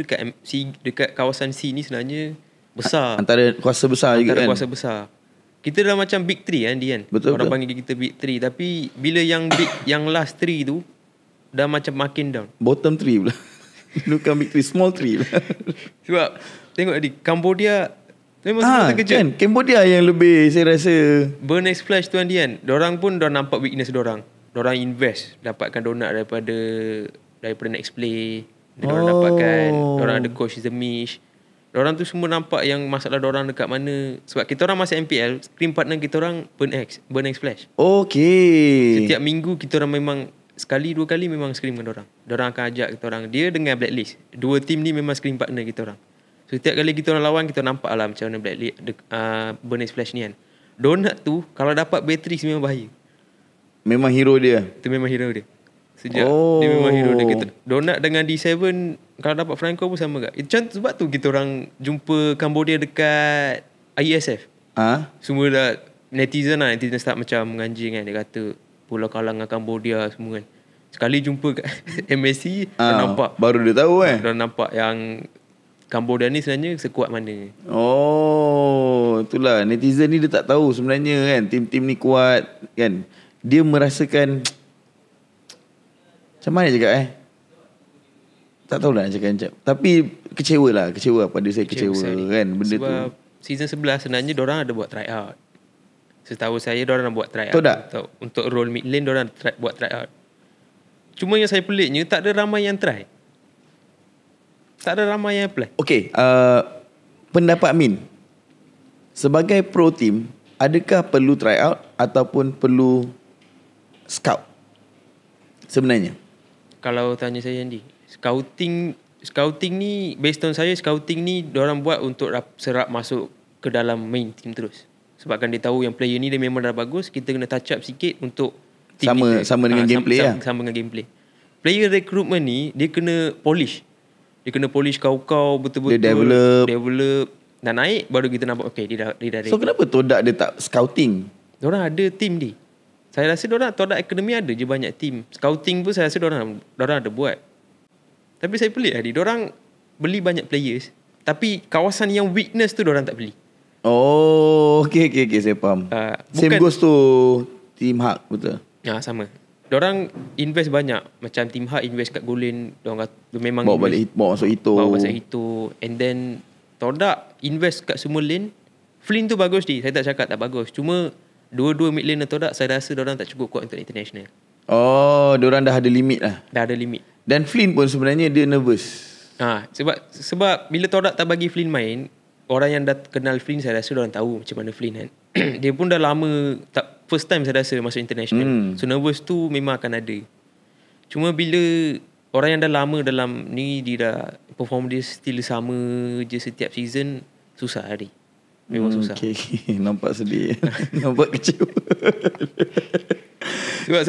dekat kawasan C ni sebenarnya besar. Antara kuasa besar juga kan. Antara kuasa besar. Kita dah macam big 3 kan dia kan. Betul. Orang panggil kita big 3, tapi bila yang last 3 tu dah macam makin down. Bottom 3 pula. Bukan big 3, small 3 pula. Sebab tengok tadi Cambodia memang semua terkejut kan? Cambodia yang lebih saya rasa Burn X Flash tu kan dia kan. Dorang pun dah nampak weakness dorang. Dorang invest dapatkan donat daripada Next Play. Dorang dapatkan, dorang ada coach Zemish. Dorang tu semua nampak yang masalah dorang dekat mana. Sebab kita orang masih MPL, screen partner kita orang Burn X Flash. Okay. Setiap minggu kita orang memang sekali dua kali memang screen dengan dorang. Dorang akan ajak kita orang. Dia dengan Blacklist. Dua team ni memang screen partner kita orang. So setiap kali kita orang lawan, kita nampak lah macam mana Blacklist Burn X Flash ni kan. Donut tu kalau dapat Beatrix memang bahaya. Memang hero dia. Itu memang hero dia. Sejak dia memang hero dia. Kita, Donut dengan D7 kalau dapat Franco pun sama tak? Sebab tu kita orang jumpa Cambodia dekat IESF. Semua dah netizen start macam menganjing kan. Dia kata Pulau kalah dengan Cambodia semua kan. Sekali jumpa kat MSC dah nampak. Baru dia tahu Dah nampak yang Kambodia ni sebenarnya sekuat mana. Oh, itulah netizen ni dia tak tahu sebenarnya kan tim-tim ni kuat kan. Dia merasakan macam mana cakap tak tahulah nak cakap macam. Tapi kecewa pada saya kecewa kan benda sebab tu. Season 11 sebenarnya diorang ada buat try out. Setahu saya diorang buat try out untuk role mid lane, diorang buat try out. Cuma yang saya peliknya tak ada ramai yang try. Tak ada ramai yang apply. Okay, pendapat Min, sebagai pro team, adakah perlu try out ataupun perlu scout sebenarnya? Kalau tanya saya Andy, scouting ni based on saya, scouting ni diorang buat untuk serap masuk ke dalam main team terus. Sebabkan dia tahu yang player ni dia memang dah bagus, kita kena touch up sikit untuk sama dengan gameplay lah. Sama dengan gameplay. Player recruitment ni dia kena polish. Dia kena polish kau betul-betul. Dia develop dan naik baru kita nampak okay dia dah So kenapa Todak dia tak scouting? Diorang ada team dia. Saya rasa Todak Academy ada je banyak team. Scouting pun saya rasa diorang ada buat. Tapi saya pelik tadi, diorang beli banyak players tapi kawasan yang weakness tu diorang tak beli. Oh, okay, saya faham. Same goes to Team Hak, betul? Ya, sama. Diorang invest banyak. Macam Team Hak invest kat Golin, diorang memang bawa masuk Hito. Bawa masuk Hito. And then Todak invest kat semua lane. Flynn tu bagus dia. Saya tak cakap tak bagus. Cuma dua-dua mid lane dan Todak, saya rasa diorang tak cukup kuat untuk international. Oh, diorang dah ada limit lah. Dah ada limit. Dan Flynn pun sebenarnya dia nervous. Sebab bila Todak tak bagi Flynn main, orang yang dah kenal Flynn saya rasa diorang tahu macam mana Flynn kan. Dia pun dah lama first time saya rasa masuk international. So nervous tu memang akan ada. Cuma bila orang yang dah lama dalam ni, dia dah perform dia still sama je setiap season, susah hari. Memang susah. Okay. Nampak sedih. Nampak kecewa. Sebab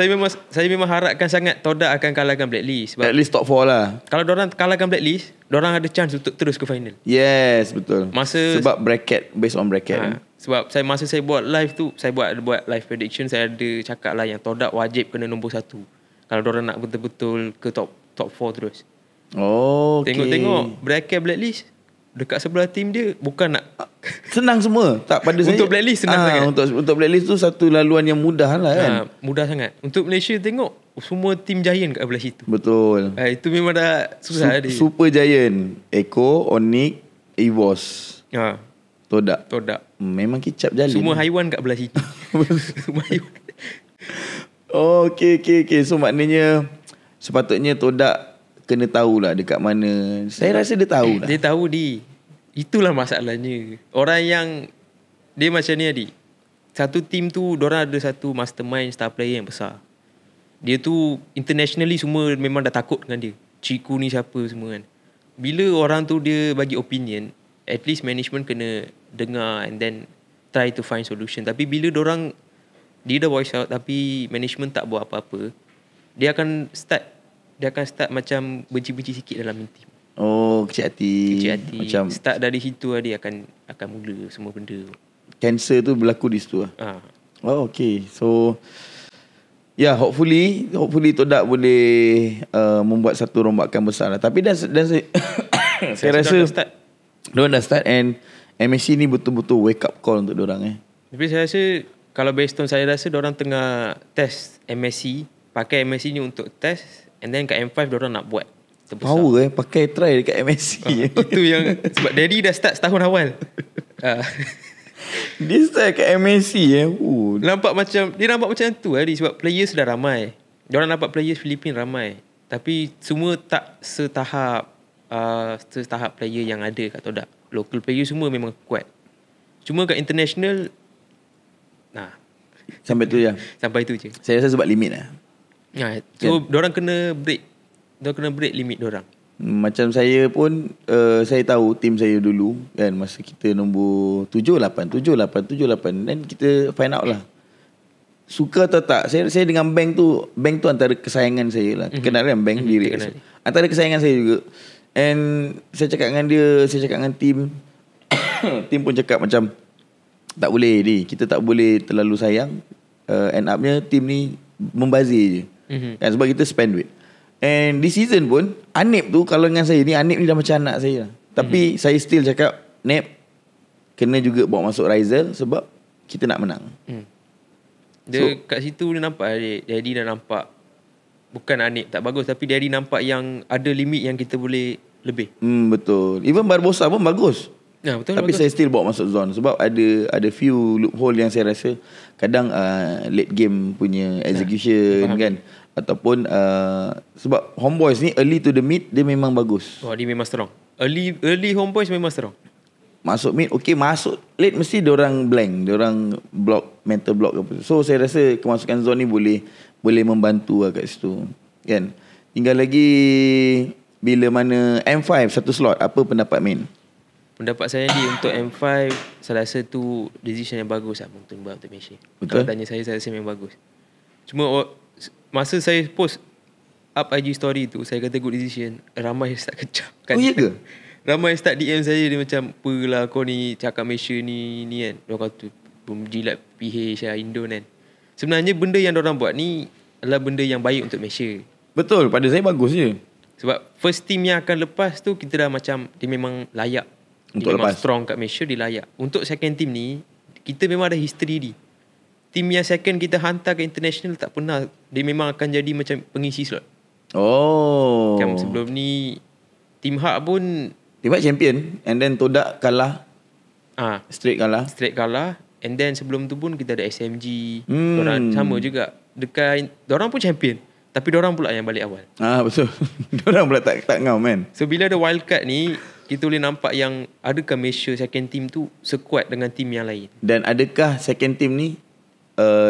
saya memang harapkan sangat Todak akan kalahkan Blacklist. Sebab at least top 4 lah. Kalau diorang kalahkan Blacklist, diorang ada chance untuk terus ke final. Yes, betul. Sebab bracket, based on bracket. Sebab masa saya buat live tu, saya buat live prediction, saya ada cakap lah yang Todak wajib kena nombor 1 kalau diorang nak betul-betul ke top 4 terus. Oh, okay. Tengok bracket Blacklist dekat sebelah tim dia bukan nak senang semua. Tak pada saya. Untuk Blacklist senang sangat. Untuk Blacklist tu satu laluan yang mudah lah kan. Mudah sangat. Untuk Malaysia tengok semua tim Giant kat belah situ. Betul. Itu memang dah susah dia. Super Giant, Echo, Onyx, Evos. Todak. Memang kicap jalan. Semua haiwan kat belah situ. Semua haiwan. Oh, okay. So maknanya sepatutnya Todak kena tahulah dekat mana. Saya rasa dia tahu lah. Dia tahu itulah masalahnya. Orang yang dia macam ni adik. Satu team tu diorang ada satu mastermind star player yang besar. Dia tu internationally semua memang dah takut dengan dia. Ciku ni siapa semua kan. Bila orang tu dia bagi opinion, at least management kena dengar and then try to find solution. Tapi bila dia dah voice out tapi management tak buat apa-apa, dia akan start macam benci-benci sikit dalam tim. Oh, kecil hati. Macam start dari situ dia akan mula semua benda. Cancer tu berlaku di situ lah. Oh, okay. So hopefully Todak boleh membuat satu rombakan besar lah. Tapi dan saya rasa diorang dah start and MSC ni betul-betul wake up call untuk diorang. Tapi saya rasa kalau based on saya rasa diorang tengah test MSC, pakai MSC ni untuk test. And then kat M5 diorang nak buat terbesar. Power pakai try dekat MSC. Itu yang sebab Daddy dah start setahun awal. Dia start kat MSC Nampak macam tu sebab players dah ramai. Diorang nampak players Filipin ramai. Tapi semua tak setahap player yang ada kat Todak. Local player semua memang kuat. Cuma kat international sampai tu je. Sampai tu je. Saya rasa sebab limit lah. So diorang kena break limit diorang. Macam saya pun saya tahu tim saya dulu kan, masa kita nombor 78 dan kita find out lah suka atau tak. Saya dengan bank tu antara kesayangan saya lah. Kenal kan bank diri. Antara kesayangan saya juga. And saya cakap dengan dia, saya cakap dengan tim tim pun cakap macam tak boleh ni, kita tak boleh terlalu sayang. End upnya tim ni membazir je. Kan, sebab kita spend duit. And this season pun Anip tu, kalau dengan saya ni, Anip ni dah macam anak saya lah. Tapi saya still cakap Nep kena juga bawa masuk Rizal sebab kita nak menang. Dia kat situ dia nampak Daddy dah nampak bukan Anip tak bagus, tapi Daddy nampak yang ada limit yang kita boleh lebih. Betul. Even Barbosa pun bagus. Ya, betul. Tapi bagus. saya still bawa masuk zone sebab ada few loophole yang saya rasa kadang late game punya execution kan, ataupun sebab Homeboys ni early to the mid dia memang bagus. Dia memang strong. Early Homeboys memang strong. Masuk mid okey, masuk late mesti diorang blank, diorang block, mental block apa. So saya rasa kemasukan zone ni boleh membantu kat situ kan. Tinggal lagi bila mana M5 satu slot, apa pendapat Min? Pendapat saya untuk M5, saya rasa tu decision yang bagus lah untuk buat untuk Malaysia. Betul. Kalau tanya saya rasa memang bagus. Cuma masa saya post up IG story tu, saya kata good decision, ramai start kecap. Oh iya ke? Ramai start DM saya, dia macam, apalah kau ni cakap Malaysia ni kan. Dia kata jilat PH lah Indon kan. Sebenarnya benda yang diorang buat ni adalah benda yang baik untuk Malaysia. Betul, pada saya bagus je. Sebab first team yang akan lepas tu, kita dah macam dia memang layak. Dia Untuk memang lepas. strong kat Malaysia, dia layak. Untuk second team ni, kita memang ada history ni. Team yang second kita hantar ke international tak pernah. Dia memang akan jadi macam pengisi slot. Oh. Macam sebelum ni, Team Hak pun Tiba champion and then Todak kalah, straight kalah. straight kalah. And then sebelum tu pun kita ada SMG. Hmm. Dorang sama juga. Dorang pun champion. Tapi dorang pula yang balik awal. Betul. Diorang pula tak ngam kan. So bila ada wildcard ni, kita boleh nampak yang adakah Malaysia second team tu sekuat dengan team yang lain. Dan adakah second team ni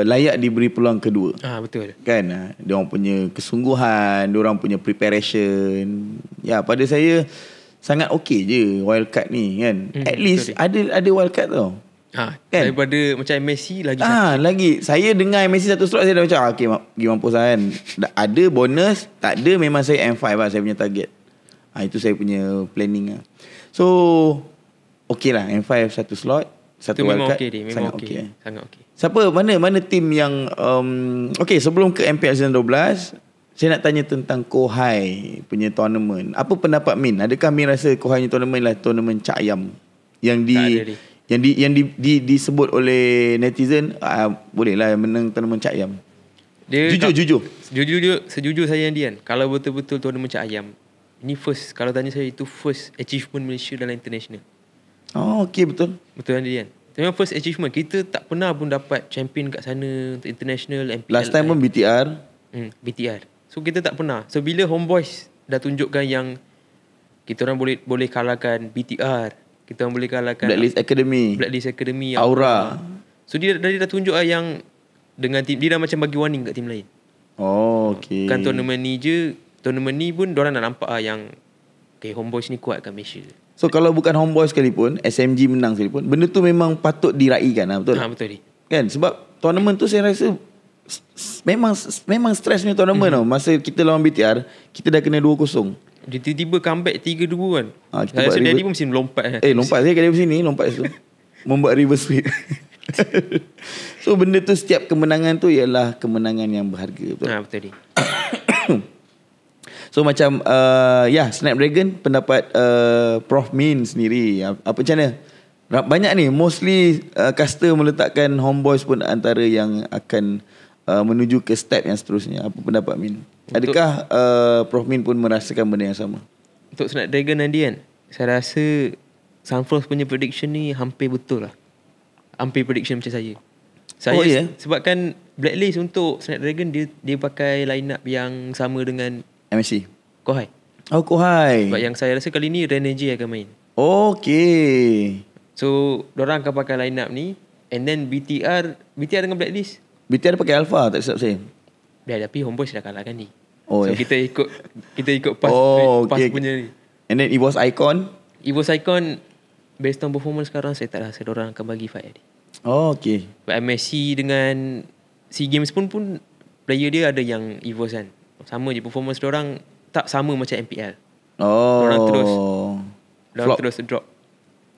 layak diberi peluang kedua? Betul. Kan, diorang punya kesungguhan, diorang punya preparation. Ya, pada saya sangat okey je wildcard ni kan. At least ada wildcard tau. Kan? Kan? Daripada macam Messi lagi lagi saya dengar Messi satu slot, saya dah macam okey, pergi mampus lah kan. Ada bonus, tak ada memang saya M5 lah saya punya target. Itu saya punya planning lah. So okey lah, M5 satu slot, satu itu memang wildcard. okey dia, memang okey. Sangat okey. Siapa mana tim yang okey, sebelum ke MPL Season 12, saya nak tanya tentang Kohai punya tournament. Apa pendapat Min? Adakah Min rasa Kohai punya tournament lah tournament Cak Ayam yang disebut oleh netizen boleh lah menang tournament Cak Ayam? Jujur. Sejujur saya Dian, kalau betul-betul tournament Cak Ayam ini first, kalau tanya saya itu first achievement Malaysia dalam international. Okey, betul. Betul Dian. Memang first achievement. Kita tak pernah pun dapat champion kat sana untuk international MPL. Last time pun BTR. BTR. So kita tak pernah. So bila Homeboys dah tunjukkan yang kita orang boleh kalahkan BTR, kita orang boleh kalahkan Blacklist Academy, Aura. So dia dah tunjuk yang dengan tim dia dah macam bagi warning kat tim lain. Okey. Kan tournament ni pun diorang dah nampak yang Homeboys ni kuat kat Malaysia. So kalau bukan Homeboys sekalipun, SMG menang sekalipun, benda tu memang patut diraikan lah, betul? Betul ni. Kan, sebab tournament tu saya rasa memang stres punya tournament tau. Masa kita lawan BTR, kita dah kena 2-0. Dia tiba-tiba comeback 3-2 kan. Kita Saya buat rasa Daddy pun mesti melompat kan. lompat saya kena sini, lompat situ. Membuat reverse sweep. So benda tu, setiap kemenangan tu ialah kemenangan yang berharga, betul? Betul ni. So macam Snapdragon, pendapat Prof Min sendiri apa macam mana? Banyak ni, mostly caster meletakkan Homeboys pun antara yang akan menuju ke step yang seterusnya. Apa pendapat Min? Adakah Prof Min pun merasakan benda yang sama? Untuk Snapdragon nanti kan, saya rasa Sunflower punya prediction ni hampir betul lah. Hampir prediction macam saya. Sebab kan Blacklist untuk Snapdragon dia pakai line up yang sama dengan MSC. Kohai. Kohai. Sebab yang saya rasa kali ni Renegade akan main. Okay. So dorang akan pakai line up ni. And then BTR dengan Blacklist, BTR pakai Alpha, tak silap saya. Tapi Homeboys dah kalahkan ni. Kita ikut pas punya ni. And then EVOS Icon. EVOS Icon based on performance sekarang, saya tak rasa dorang akan bagi fight tadi. Okay. But MSC dengan SEA Games pun player dia ada yang EVOS kan. Sama je performance dorang, tak sama macam MPL. Dorang terus drop.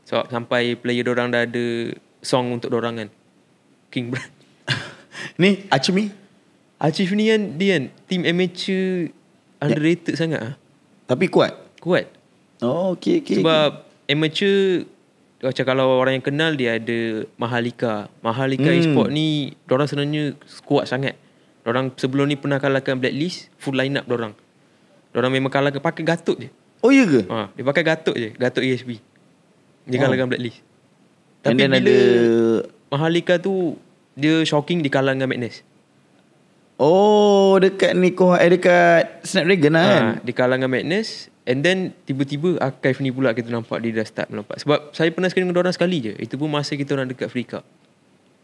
So sampai player dorang dah ada song untuk dorang kan. King Brand. Ni Achmi ni kan dia kan team amateur underrated sangat tapi kuat. Oh, okay. Sebab amateur, macam kalau orang yang kenal, dia ada Mahalika e-sport ni, dorang sebenarnya kuat sangat. Dorang sebelum ni pernah kalahkan Blacklist, full line up dorang memang kalahkan pakai Gatot je. Oh ya ke? Dia pakai Gatot je, Gatot ESP. Dia kalahkan Blacklist. And Tapi then bila ada Mahalika tu, dia shocking di kalah dengan Madness. Oh, dekat dekat Snapdragon lah kan? Di kalah dengan Madness. And then tiba-tiba Archive ni pula kita nampak dia dah start melompat. Sebab saya pernah screen dengan diorang sekali je. Itu pun masa kita orang dekat Free Cup.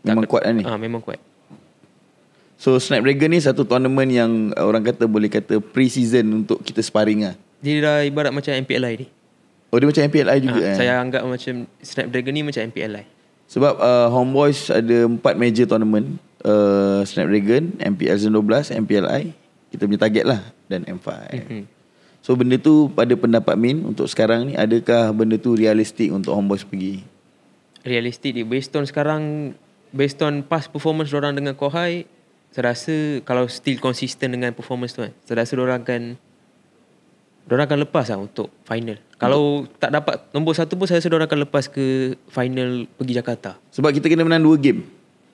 Memang kuat lah ni. Memang kuat. So Snapdragon ni satu tournament yang orang kata boleh kata pre-season untuk kita sparring lah. Dia dah ibarat macam MPLI ni. Oh, dia macam MPLI juga Saya anggap macam Snapdragon ni macam MPLI. Sebab Homeboys ada 4 major tournament. Snapdragon, MPL Zone 12, MPLI, kita punya target lah, dan M5. So benda tu pada pendapat Min untuk sekarang ni, adakah benda tu realistik untuk Homeboys pergi? Realistik dia based on sekarang, based on past performance diorang dengan Kohai, saya rasa kalau still konsisten dengan performance tu kan, saya rasa diorang akan lepas lah untuk final. Kalau tak dapat nombor 1 pun, saya rasa diorang akan lepas ke final pergi Jakarta. Sebab kita kena menang 2 game.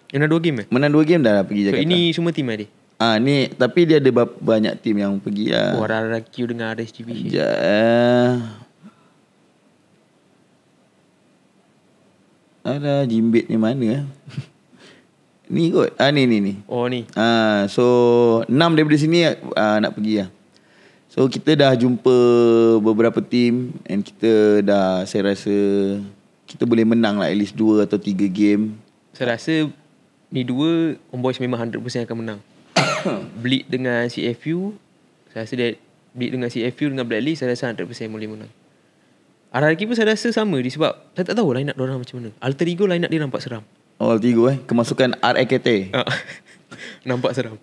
Menang 2 game Menang 2 game dah pergi Jakarta. So ini semua tim dia? Ni tapi dia ada banyak tim yang pergi lah. RRQ dengan RSGB. Ada Jimbit ni mana? Ni kot. Ni. Oh ni. So 6 daripada sini nak pergi lah. So kita dah jumpa beberapa tim, and kita dah, saya rasa kita boleh menang lah at least 2 atau 3 game. Saya rasa ni 2 Homeboys memang 100% akan menang. Bleed dengan CFU, saya rasa dia Bleed dengan CFU dengan Blacklist, saya rasa 100% boleh menang. RRQ pun saya rasa sama dia, sebab saya tak tahu line up diorang macam mana. Alter Ego line up dia nampak seram. Oh, Alter Ego kemasukan RAKT. Nampak seram.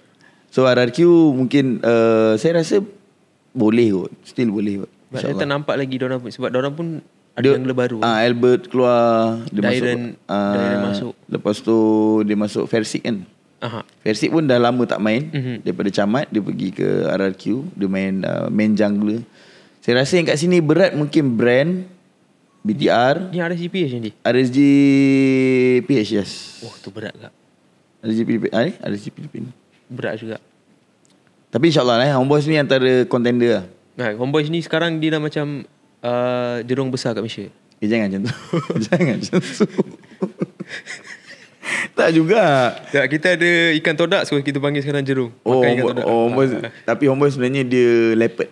So RRQ mungkin saya rasa boleh kot. Still boleh kot. Saya tak nampak lagi diorang pun, sebab diorang pun ada jungler baru. Albert keluar, Dairen masuk. Lepas tu dia masuk Versik kan. Versik pun dah lama tak main. Daripada Camat dia pergi ke RRQ, dia main jungler. Saya rasa yang kat sini berat mungkin Brand, BTR. Ni RSGPH ni. RSGPH, yes. Oh, tu berat tak? RSGPH berat juga. Tapi insyaAllah Homeboys ni antara contender lah. Homeboys ni sekarang dia dah macam jerung besar kat Malaysia. Jangan macam tu. Jangan macam tu. Tak juga. Tak, kita ada ikan todak, so kita panggil sekarang jerung. Homeboys. Tapi Homeboys sebenarnya dia leopard.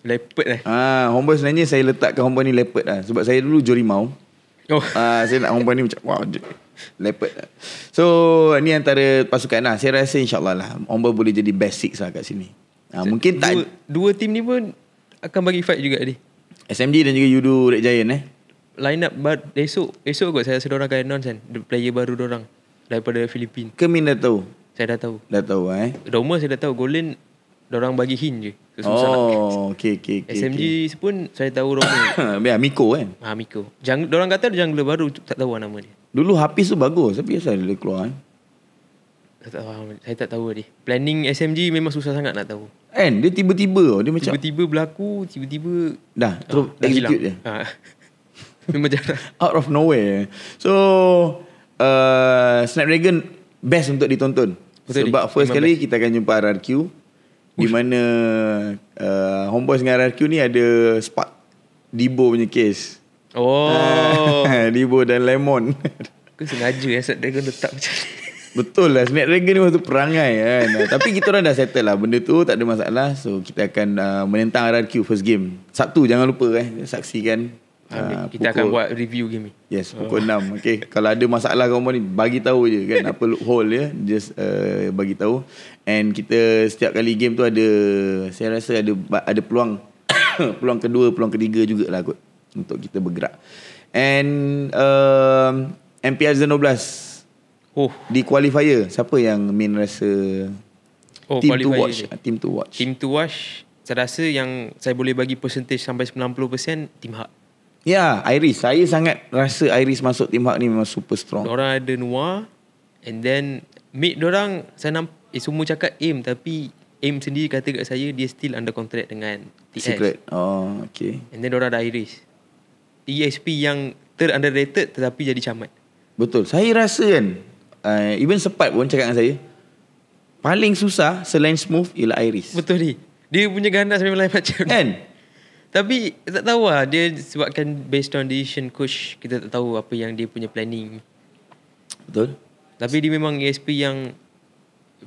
Leopard Homeboys sebenarnya saya letakkan Homeboys ni leopard lah. Sebab saya dulu Jorimau. Saya nak Homeboys ni macam leopard lah. So ni antara pasukan lah. Saya rasa insyaAllah lah Homeboys boleh jadi best 6 lah kat sini. Mungkin dua tim ni pun akan bagi fight juga ni. SMG dan juga Yudu Red Giant line up esok kot saya rasa diorang akan announce kan, player baru diorang daripada Filipina. Min dah tahu? Saya dah tahu. Doma saya dah tahu. Golen diorang bagi hint je. Okay. SMG pun saya tahu Roma. Miko kan? Miko. Diorang kata ada jungler baru, tak tahu nama dia. Dulu Hafiz tu bagus, tapi asal dia keluar Saya tak tahu dia. Planning SMG memang susah sangat nak tahu. Dia tiba-tiba dia macam tiba-tiba berlaku, tiba-tiba dah terus execute je. Memang jarang. Out of nowhere. So Snapdragon best untuk ditonton. Sebab first kali kita akan jumpa RRQ, di mana Homeboys dengan RRQ ni ada spark Dibo punya case. Dibo dan Lemon. Aku sengaja Snapdragon letak macam ni. Betul lah, Snapdragon ni waktu perangai kan. Tapi kita orang dah settle lah benda tu, tak ada masalah. So kita akan menentang RRQ first game Sabtu, jangan lupa saksikan. Kita akan buat review game ni. Yes, pukul 6. Okay, kalau ada masalah korang ni, bagi tahu je kan. Apa loophole ya, just bagi tahu. And kita setiap kali game tu ada, saya rasa ada peluang peluang kedua, peluang ketiga jugalah kot untuk kita bergerak. And MPL Zone 12 di qualifier, siapa yang Min rasa team to watch? Team to watch, saya rasa yang saya boleh bagi percentage sampai 90% Team Hak. Ya, Iris. Saya sangat rasa Iris masuk Team Hak ni memang super strong. Diorang ada Noah, and then mid diorang saya nampak semua cakap aim, tapi aim sendiri kata kat saya dia still under contract dengan TS. Secret. Oh, okay. And then diorang ada Iris. ESP yang underrated tetapi jadi camat. Betul. Saya rasa kan, even Sepat pun cakap dengan saya, paling susah selain Smooth ialah Iris. Betul ni. Dia punya ganas memang lain macam. Kan? Tapi tak tahu lah. Dia sebabkan based on decision coach, kita tak tahu apa yang dia punya planning. Betul. Tapi dia memang ESP yang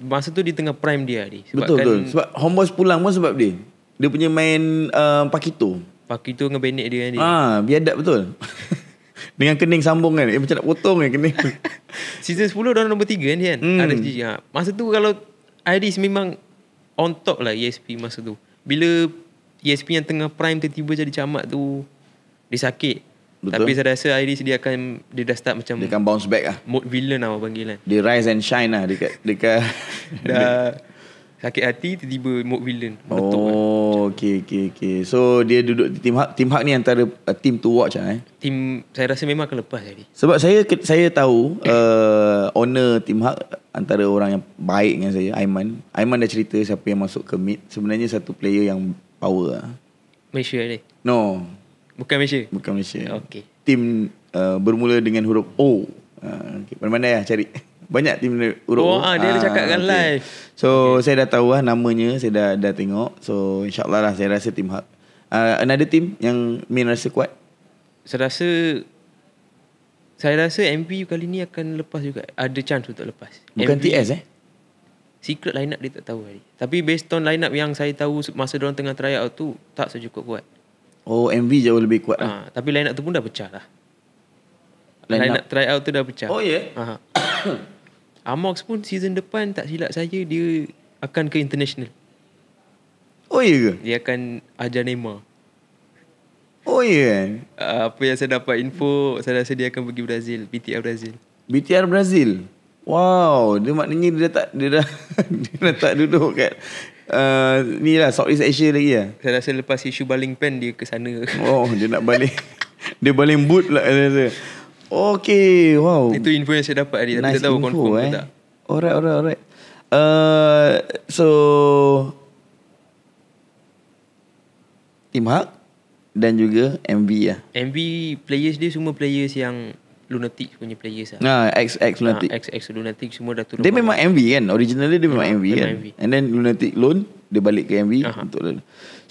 masa tu di tengah prime dia ni. Betul. Sebab Homeboys pulang pun sebab dia. Dia punya main Pakito. Pakito dengan Bennett dia ni. Biadab betul. Dengan kening sambung kan. Macam nak potong kan kening. Season 10 dalam nombor 3 kan dia. Ada masa tu kalau Iris memang on top lah ESP masa tu. Bila ESP yang tengah prime tiba-tiba jadi camat tu, dia sakit. Betul. Tapi saya rasa Iris dia dah start macam, dia akan bounce back lah. Mode villain lah orang panggil kan. Dia rise and shine lah dekat dah sakit hati tiba-tiba mode villain. Meletup kan. Okay. So dia duduk di Team Hak ni antara team to watch lah Team saya rasa memang akan lepas tadi. Sebab saya tahu owner Team Hak antara orang yang baik dengan saya, Aiman dah cerita siapa yang masuk ke mid. Sebenarnya satu player yang power lah. Malaysia ni? No. Bukan Malaysia? Bukan Malaysia. Okay. Tim bermula dengan huruf O. Okay. Mana-mana lah cari. Banyak tim huruf O. Dia ada cakapkan live. So saya dah tahu lah namanya. Saya dah tengok. So insyaAllah lah saya rasa Team Hak. Another team yang Min rasa kuat? Saya rasa MV kali ni akan lepas juga. Ada chance untuk lepas. Bukan MV, TS secret line up dia tak tahu tadi. Tapi based on line up yang saya tahu masa diorang tengah try out tu, tak secukup kuat. Oh, MV jauh lebih kuat lah. Tapi line up tu pun dah pecah lah. Line up try out tu dah pecah. Oh ya? Amox pun season depan tak silap saya dia akan ke international. Oh ya ke? Dia akan ajar Neymar. Oh ya kan? Apa yang saya dapat info, saya rasa dia akan pergi Brazil, BTR Brazil. BTR Brazil? Wow, dia maknanya dia dah tak duduk kat ni lah Southeast Asia lagi lah. Saya rasa lepas isu baling pen dia ke sana. Oh, dia nak balik. Dia baling boot lah saya rasa. Okay, wow. Itu info yang saya dapat tadi. Tapi nice tak tahu confirm ke tak. Alright. So Team Hak dan juga MV lah. MV players dia semua players yang Lunatic punya players lah. Ex Lunatic. Ex Lunatic semua dah turun. Dia memang MV kan. Originally dia memang MV kan. MV. And then Lunatic loan, dia balik ke MV untuk lalu.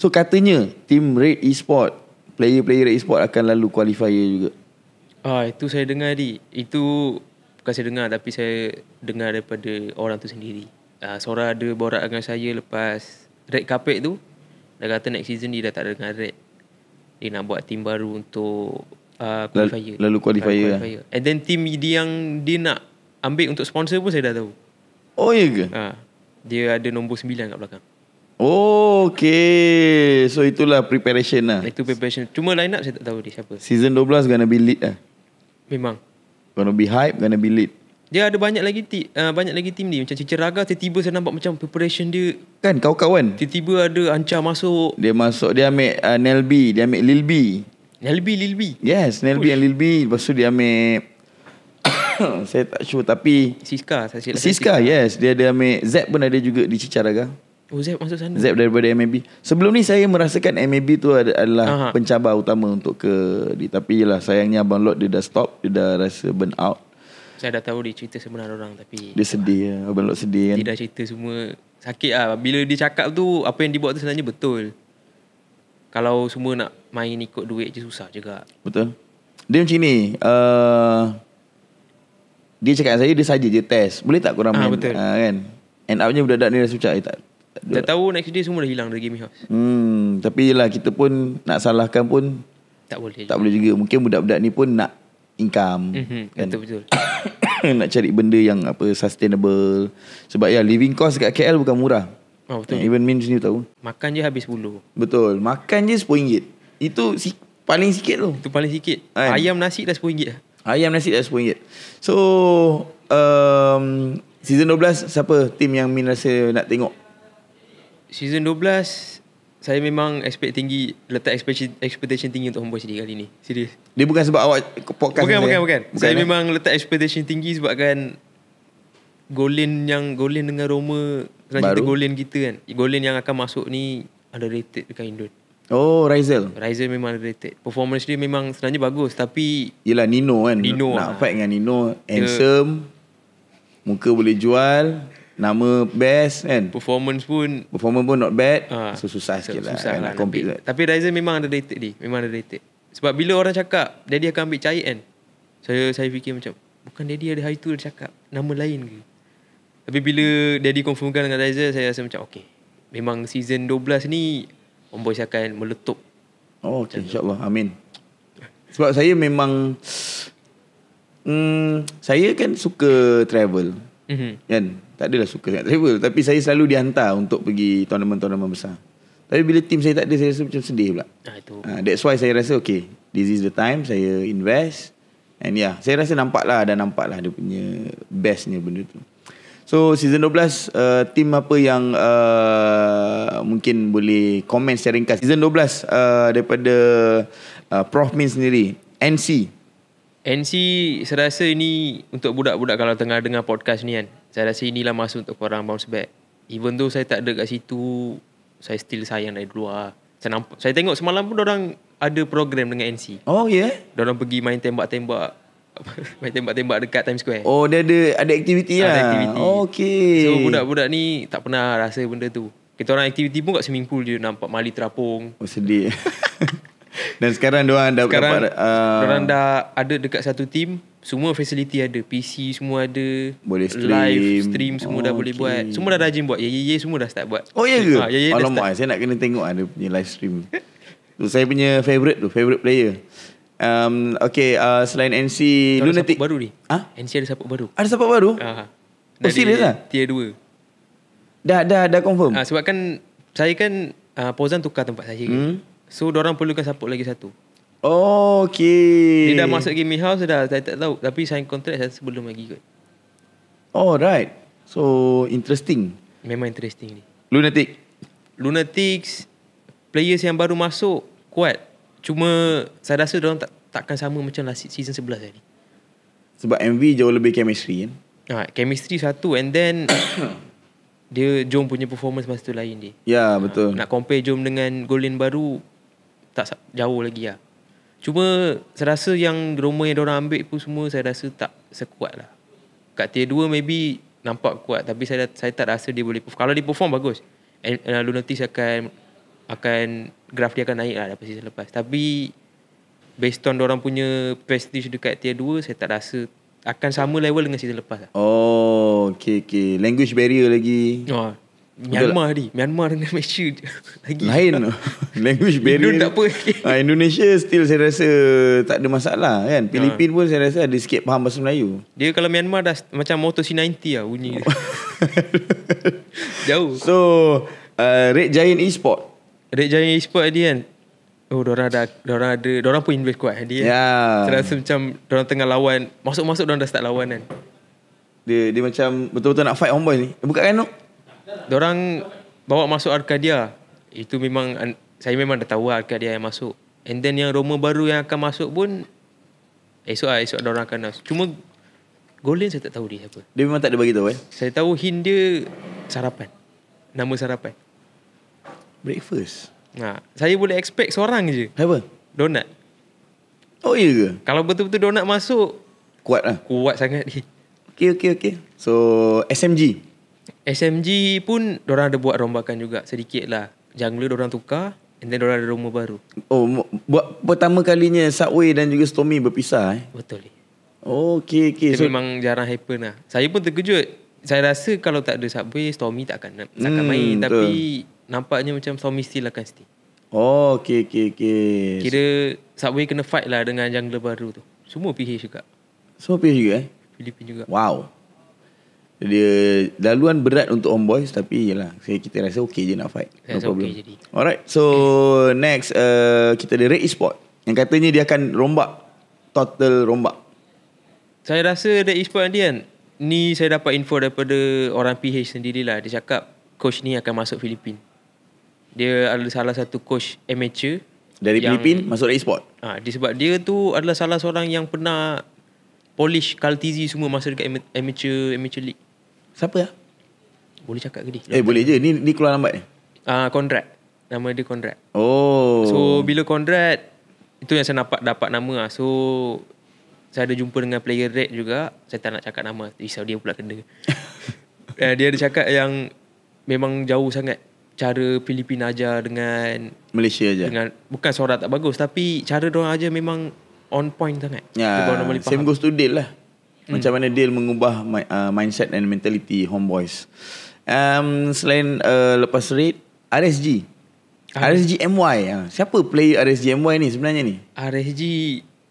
So katanya Team Red Esport, player-player Red Esport akan lalu qualifier juga. Itu saya dengar itu bukan saya dengar tapi saya dengar daripada orang tu sendiri. Sora ada borak dengan saya lepas Red Carpet tu. Dah kata next season dia dah tak ada dengan Red. Dia nak buat team baru untuk qualifier. Lalu qualifier. And then team yang dia nak ambil untuk sponsor pun saya dah tahu. Oh iya ke? Dia ada nombor 9 kat belakang. Oh, okay. So itulah preparation lah. Itu preparation. Cuma line up saya tak tahu dia siapa. Season 12 gonna be lit lah. Memang. Gonna be hype, gonna be lit. Dia ada banyak lagi team ni. Macam Cicer Raga tiba-tiba saya nampak macam preparation dia. Kan kawan-kawan. Tiba-tiba ada Anca masuk. Dia ambil Nelby, dia ambil Lil B. Lil B. Yes, Nelby and Lil B. Lepas tu dia ambil saya tak sure tapi Siska, yes. Dia ada ambil Zep pun ada juga di Cicer Raga. Oh, Zep masuk sana. Zep daripada MAB. Sebelum ni saya merasakan MAB tu adalah pencabar utama untuk tapi yelah sayangnya Abang Lot dia dah stop, dia dah rasa burn out. Saya dah tahu dia cerita sebenar orang tapi dia sedih lah. Abang Lot sedih kan. Dia dah cerita semua sakit lah. Bila dia cakap tu apa yang dia buat tu sebenarnya betul. Kalau semua nak main ikut duit je susah juga. Betul. Dia macam ni. Dia cakap dengan saya dia saja je test. Boleh tak korang main? Betul. Kan. End up-nya budak-budak ni rasa macam tak tahu next day semua dah hilang dari gaming house. Tapi yelah kita pun nak salahkan pun tak boleh juga. Mungkin budak-budak ni pun nak income kan? Betul. Nak cari benda yang sustainable. Sebab living cost kat KL bukan murah. Betul. Even Min sini tahu. Makan je habis 10. Betul. Makan je RM10. Itu paling sikit tu. Itu paling sikit. Ayam nasi dah RM10 lah. Ayam nasi dah RM10. So season 12 siapa team yang Min rasa nak tengok? Season 12 saya memang expect tinggi, letak expectation tinggi untuk Homeboys sendiri kali ni. Serius. Dia bukan sebab awak podcast. Bukan. Saya memang letak expectation tinggi sebabkan Golen dengan Roma selanjutnya Golen kita kan. Golen yang akan masuk ni underrated dekat Indo. Oh, Rizal memang underrated. Performance dia memang sebenarnya bagus, tapi yelah Nino kan. Nak fight dengan Nino, handsome, muka boleh jual, nama best kan. Performance pun not bad. So susah sikit lah kan, nak compete. Tapi Rizal memang underrated dia. Memang underrated. Sebab bila orang cakap Daddy akan ambil Cahit kan, saya fikir macam, bukan Daddy ada hari tu dia cakap nama lain ke? Tapi bila Daddy confirmkan dengan Rizal, saya rasa macam okay, memang season 12 ni Homeboys akan meletup. Oh okay, insyaAllah, amin. Sebab saya memang saya kan suka travel, kan. Tak adalah suka nak travel, tapi saya selalu dihantar untuk pergi tournament-tournament besar. Tapi bila tim saya tak ada, saya rasa macam sedih pula. That's why saya rasa okay, this is the time saya invest. And saya rasa nampak lah dia punya bestnya benda tu. So season 12, team apa yang mungkin boleh komen secara ringkas? Season 12 daripada Prof Min sendiri, NC, saya rasa ini untuk budak-budak kalau tengah dengar podcast ni kan, saya rasa inilah masa untuk korang bounce back. Even though saya tak ada kat situ, saya still sayang dari luar. Saya tengok semalam pun orang ada program dengan NC. Oh yeah. Orang pergi main tembak-tembak dekat Times Square. Oh, dia ada aktiviti lah. Ada aktiviti. Okay. So budak-budak ni tak pernah rasa benda tu. Kita orang aktiviti pun kat swimming pool je, nampak mali terapung. Oh sedih. Dan sekarang diorang dah diorang dah ada dekat satu team. Semua facility ada, PC semua ada, boleh live stream semua dah boleh buat. Semua dah rajin buat. Ye semua dah start buat. Oh ya ke? Alamak, saya nak kena tengok ada punya live stream. Tu saya punya favorite player. Okay, selain NC, Lunatic baru ni. NC ada support baru. Ada support baru? Oh serius lah? Tier 2. Dah confirm? Sebab kan saya kan Pozan tukar tempat saya kan. So diorang perlukan support lagi satu. Oh, okay. Dia dah masuk gaming house dah, saya tak tahu. Tapi sign contract saya sebelum lagi kot. Oh right. So interesting. Memang interesting ni. Lunatics players yang baru masuk kuat. Cuma saya rasa diorang takkan sama macam season 11 tadi. Sebab MV jauh lebih chemistry kan. Chemistry satu. And then dia Jom punya performance masa tu lain dia. Ya betul. Nak compare Jom dengan Golen baru, tak jauh lagi lah. Cuma saya rasa yang Roma yang diorang ambil pun semua saya rasa tak sekuat lah. Kat tier 2 maybe nampak kuat, tapi saya tak rasa dia boleh perform. Kalau dia perform bagus, Lunatics akan graf dia akan naik lah daripada season lepas. Tapi based on diorang punya prestige dekat tier 2, saya tak rasa akan sama level dengan season lepas lah. Oh okay. Language barrier lagi. Myanmar dengan Malaysia lagi lain. Language barrier tak apa. Indonesia still saya rasa tak ada masalah kan. Filipin pun saya rasa ada sikit faham bahasa Melayu. Dia kalau Myanmar dah macam Moto C90 lah bunyi. Jauh. So Red Giant Esport dia kan, diorang pun invest kuat dia. Saya rasa macam diorang tengah lawan, masuk diorang dah start lawan kan. Dia macam betul-betul nak fight Homeboys ni. Bukan kan? Diorang bawa masuk Arcadia. Itu memang saya memang dah tahu Arcadia yang masuk. And then yang Roma baru yang akan masuk pun esok diorang akan masuk. Cuma Golen saya tak tahu dia siapa. Dia memang tak ada bagi tahu Saya tahu hint dia sarapan. Nama sarapan. Breakfast. Saya boleh expect seorang je. Siapa? Donat. Oh iya ke? Kalau betul-betul Donat masuk, kuat lah. Kuat sangat dia. Okay. So SMG pun diorang ada buat rombakan juga sedikit lah. Jungler diorang tukar, and then diorang ada Roma baru. Oh, buat pertama kalinya Subway dan juga Stormy berpisah Betul. Okay. So memang jarang happen lah. Saya pun terkejut. Saya rasa kalau tak ada Subway, Stormy takkan main. Betul. Tapi nampaknya macam Stormy still akan stay. Oh, okay. Kira Subway kena fight lah dengan jungler baru tu. Semua PH juga. Filipin juga. Wow. Dia laluan berat untuk Homeboys, tapi yalah, kita rasa okay je nak fight. No problem. Okay jadi. Alright. So next kita ada Red Esport yang katanya dia akan total rombak. Saya rasa Red Esport nanti kan, ni saya dapat info daripada orang PH sendirilah. Dia cakap coach ni akan masuk Filipin. Dia adalah salah satu coach amateur dari Filipin masuk Red Esport. Sebab dia tu adalah salah seorang yang pernah polish Kaltizi semua masa dekat amateur league. Siapa ya? Boleh cakap ke dia? Boleh je. Ni keluar lambat ni. Conrad. Nama dia Conrad. Oh. So bila Conrad, itu yang saya dapat nama lah. So saya ada jumpa dengan player Red juga. Saya tak nak cakap nama, risau dia pula kena. Dia ada cakap yang memang jauh sangat cara Filipina ajar dengan Malaysia aja. dengan bukan suara tak bagus, tapi cara diorang ajar memang on point sangat. Ya, same goes to Dale lah. Macam mana Dale mengubah mindset and mentality homeboys. Selain lepas Red, RSG. RSG MY. Siapa player RSG MY ni sebenarnya ni? RSG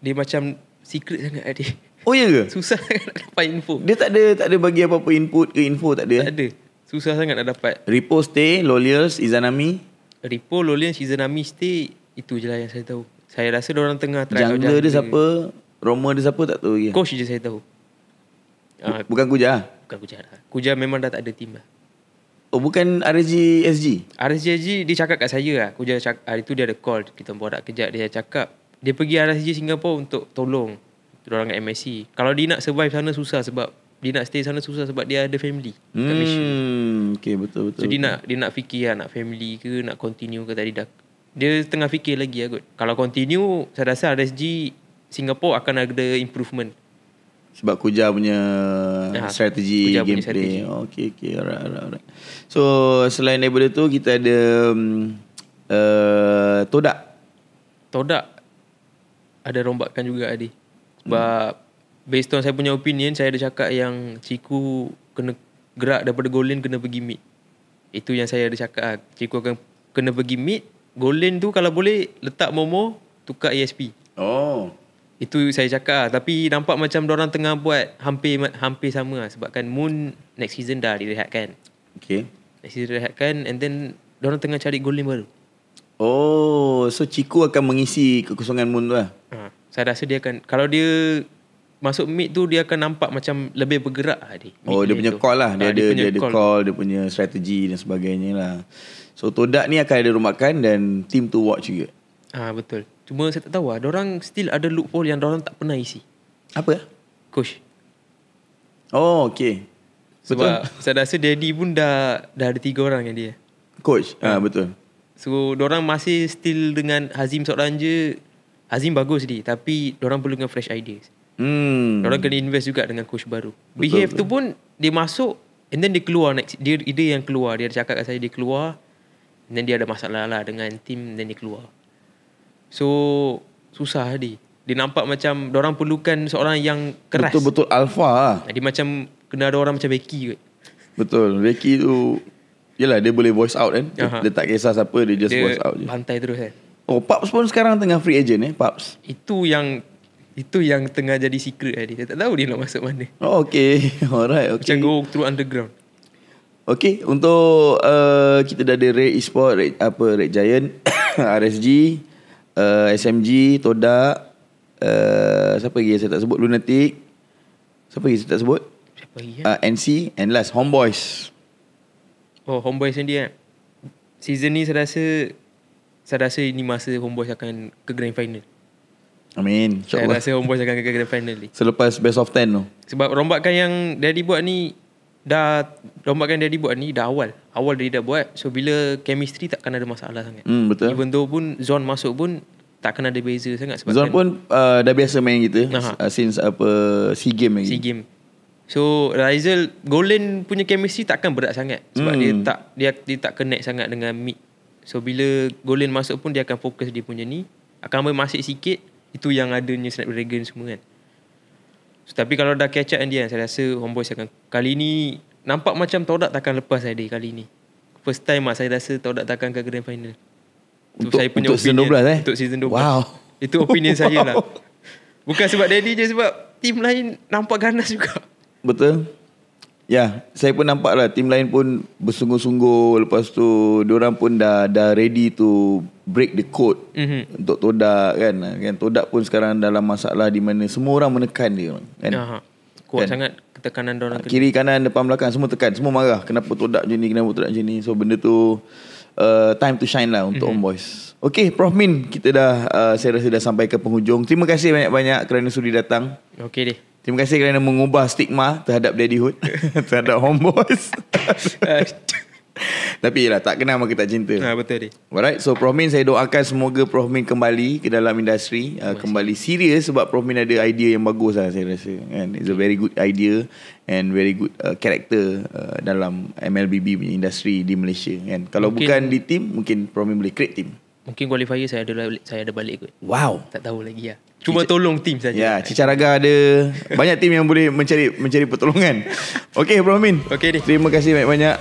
dia macam secret sangat dia. Oh ya ke? Susah sangat nak dapat info. Dia tak ada bagi apa-apa input ke info, tak ada? Tak ada. Susah sangat nak dapat. Ripo stay, Loliers, Izanami. Ripo, Lolian, Izanami stay. Itu je lah yang saya tahu. Saya rasa diorang tengah try out Jungler dia siapa? Roma dia siapa tak tahu lagi. Coach je saya tahu. Bukan Kuja? Bukan Kuja lah. Kuja memang dah tak ada team lah. Oh, bukan RSG SG? RSG dia cakap kat saya lah. Kuja hari tu dia ada call. Kita borak kejap. Dia cakap dia pergi RSG Singapore untuk tolong diorang kat MSC. Kalau dia nak survive sana susah sebab dia nak stay sana susah sebab dia ada family kat Malaysia. Okay, betul. So dia nak fikir lah, nak family ke, nak continue ke tadi dah. Dia tengah fikir lagi lah kot. Kalau continue, saya rasa RSG Singapore akan ada improvement. Sebab Kuja punya strategi, gameplay. Okay, alright. So selain daripada tu, kita ada Todak ada rombakan juga Adi. Sebab based on saya punya opinion, saya ada cakap yang Ciku kena gerak daripada goal lane kena pergi mid. Itu yang saya ada cakap. Ciku akan kena pergi mid. Goal lane tu kalau boleh letak Momo, tukar ESP. Oh. Itu saya cakap. Tapi nampak macam diorang tengah buat hampir sama lah. Sebab kan Moon next season dah direhatkan. Okay. Next season direhatkan and then diorang tengah cari goal lane baru. Oh, so Ciku akan mengisi kekosongan Moon tu lah. Saya rasa dia akan, kalau dia masuk mid tu, dia akan nampak macam lebih bergerak lah dia. Dia punya call lah. Dia ada call, dia punya strategi dan sebagainya lah. So Todak ni akan ada rumahkan dan team to watch juga. Betul. Cuma saya tak tahu lah, diorang still ada loophole yang diorang tak pernah isi. Apa? Coach. Oh, okay. Sebab saya rasa Daddy pun dah ada 3 orang yang dia. Coach, betul. So diorang masih still dengan Hazim seorang je. Hazim bagus dia, tapi diorang perlukan fresh ideas. Diorang kena invest juga dengan coach baru. Behave tu pun dia masuk and then dia keluar next. Dia yang keluar. Dia cakap kat saya dia keluar and then dia ada masalah lah dengan team and then dia keluar. So susah dia. Dia nampak macam diorang perlukan seorang yang keras. Betul-betul alpha lah. Dia macam kena ada orang macam Becky kot. Betul. Becky tu yelah dia boleh voice out kan. Dia tak kisah siapa, dia just voice out je. Dia bantai terus kan. Oh, Paps pun sekarang tengah free agent Paps. Itu yang tengah jadi secret dia. Saya tak tahu dia nak masuk mana. Oh, okay. Alright, okay. Macam go through underground. Okay, untuk kita dah ada Red Esports, Red Giant, RSG, SMG, Todak, siapa lagi saya tak sebut, Lunatic. Siapa lagi saya tak sebut? Siapa lagi NC and last Homeboys. Oh, Homeboys sendiri kan. Season ni saya rasa ini masa Homeboys akan ke grand final. Amin. Saya rasa Homeboys akan ke grand final ni. Selepas best of 10 tu. Sebab rombakan yang Daddy buat ni dah awal. Awal dia dah buat. So bila chemistry takkan ada masalah sangat. Betul. Even though pun Zon masuk pun takkan ada beza sangat sebab Zon pun dah biasa main kita since SEA Games lagi. SEA Games. So Rizal Golan punya chemistry takkan berat sangat sebab dia tak connect sangat dengan mid. So bila Golan masuk pun dia akan fokus dia punya ni, akan ambil masik sikit. Itu yang adanya Snapdragon semua kan. So, tapi kalau dah catch up dengan dia, saya rasa Homeboys akan kali ni nampak macam Todak takkan lepas dia kali ni. First time saya rasa Todak takkan ke grand final. Untuk saya punya season 12 Untuk season 12. Wow. Itu opinion saya lah. Bukan sebab Daddy je, sebab team lain nampak ganas juga. Betul. Ya, saya pun nampak lah team lain pun bersungguh-sungguh. Lepas tu diorang pun dah ready to break the code untuk Todak kan. Todak pun sekarang dalam masalah di mana semua orang menekan dia kan. Kuat sangat ketekanan diorang. Kiri kanan depan belakang semua tekan, semua marah. Kenapa Todak je ni, kenapa Todak je ni. So benda tu time to shine lah untuk Homeboys. Okay, Prof Min, kita dah saya rasa dah sampai ke penghujung. Terima kasih banyak-banyak kerana sudi datang. Okay deh. Terima kasih kerana mengubah stigma terhadap daddyhood, terhadap homeboys. Tapi yelah, tak kenal maka tak cinta. Betul ni. Alright, so Prof Min, saya doakan semoga Prof Min kembali ke dalam industri, kembali serius, sebab Prof Min ada idea yang bagus lah saya rasa kan. It's a very good idea and very good character dalam MLBB punya industri di Malaysia kan. Kalau bukan di team, mungkin Prof Min boleh create team. Mungkin qualifier saya ada balik kot. Wow. Tak tahu lagi lah. Cuma tolong tim saja. Ya, Cicaraga ada banyak tim yang boleh mencari pertolongan. Okay, Prof Min. Okay ni. Terima kasih banyak-banyak.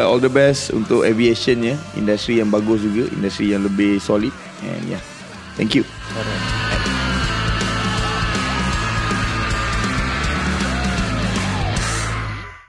All the best untuk aviation ya. Industri yang bagus juga, industri yang lebih solid. And yeah. Thank you. Alright.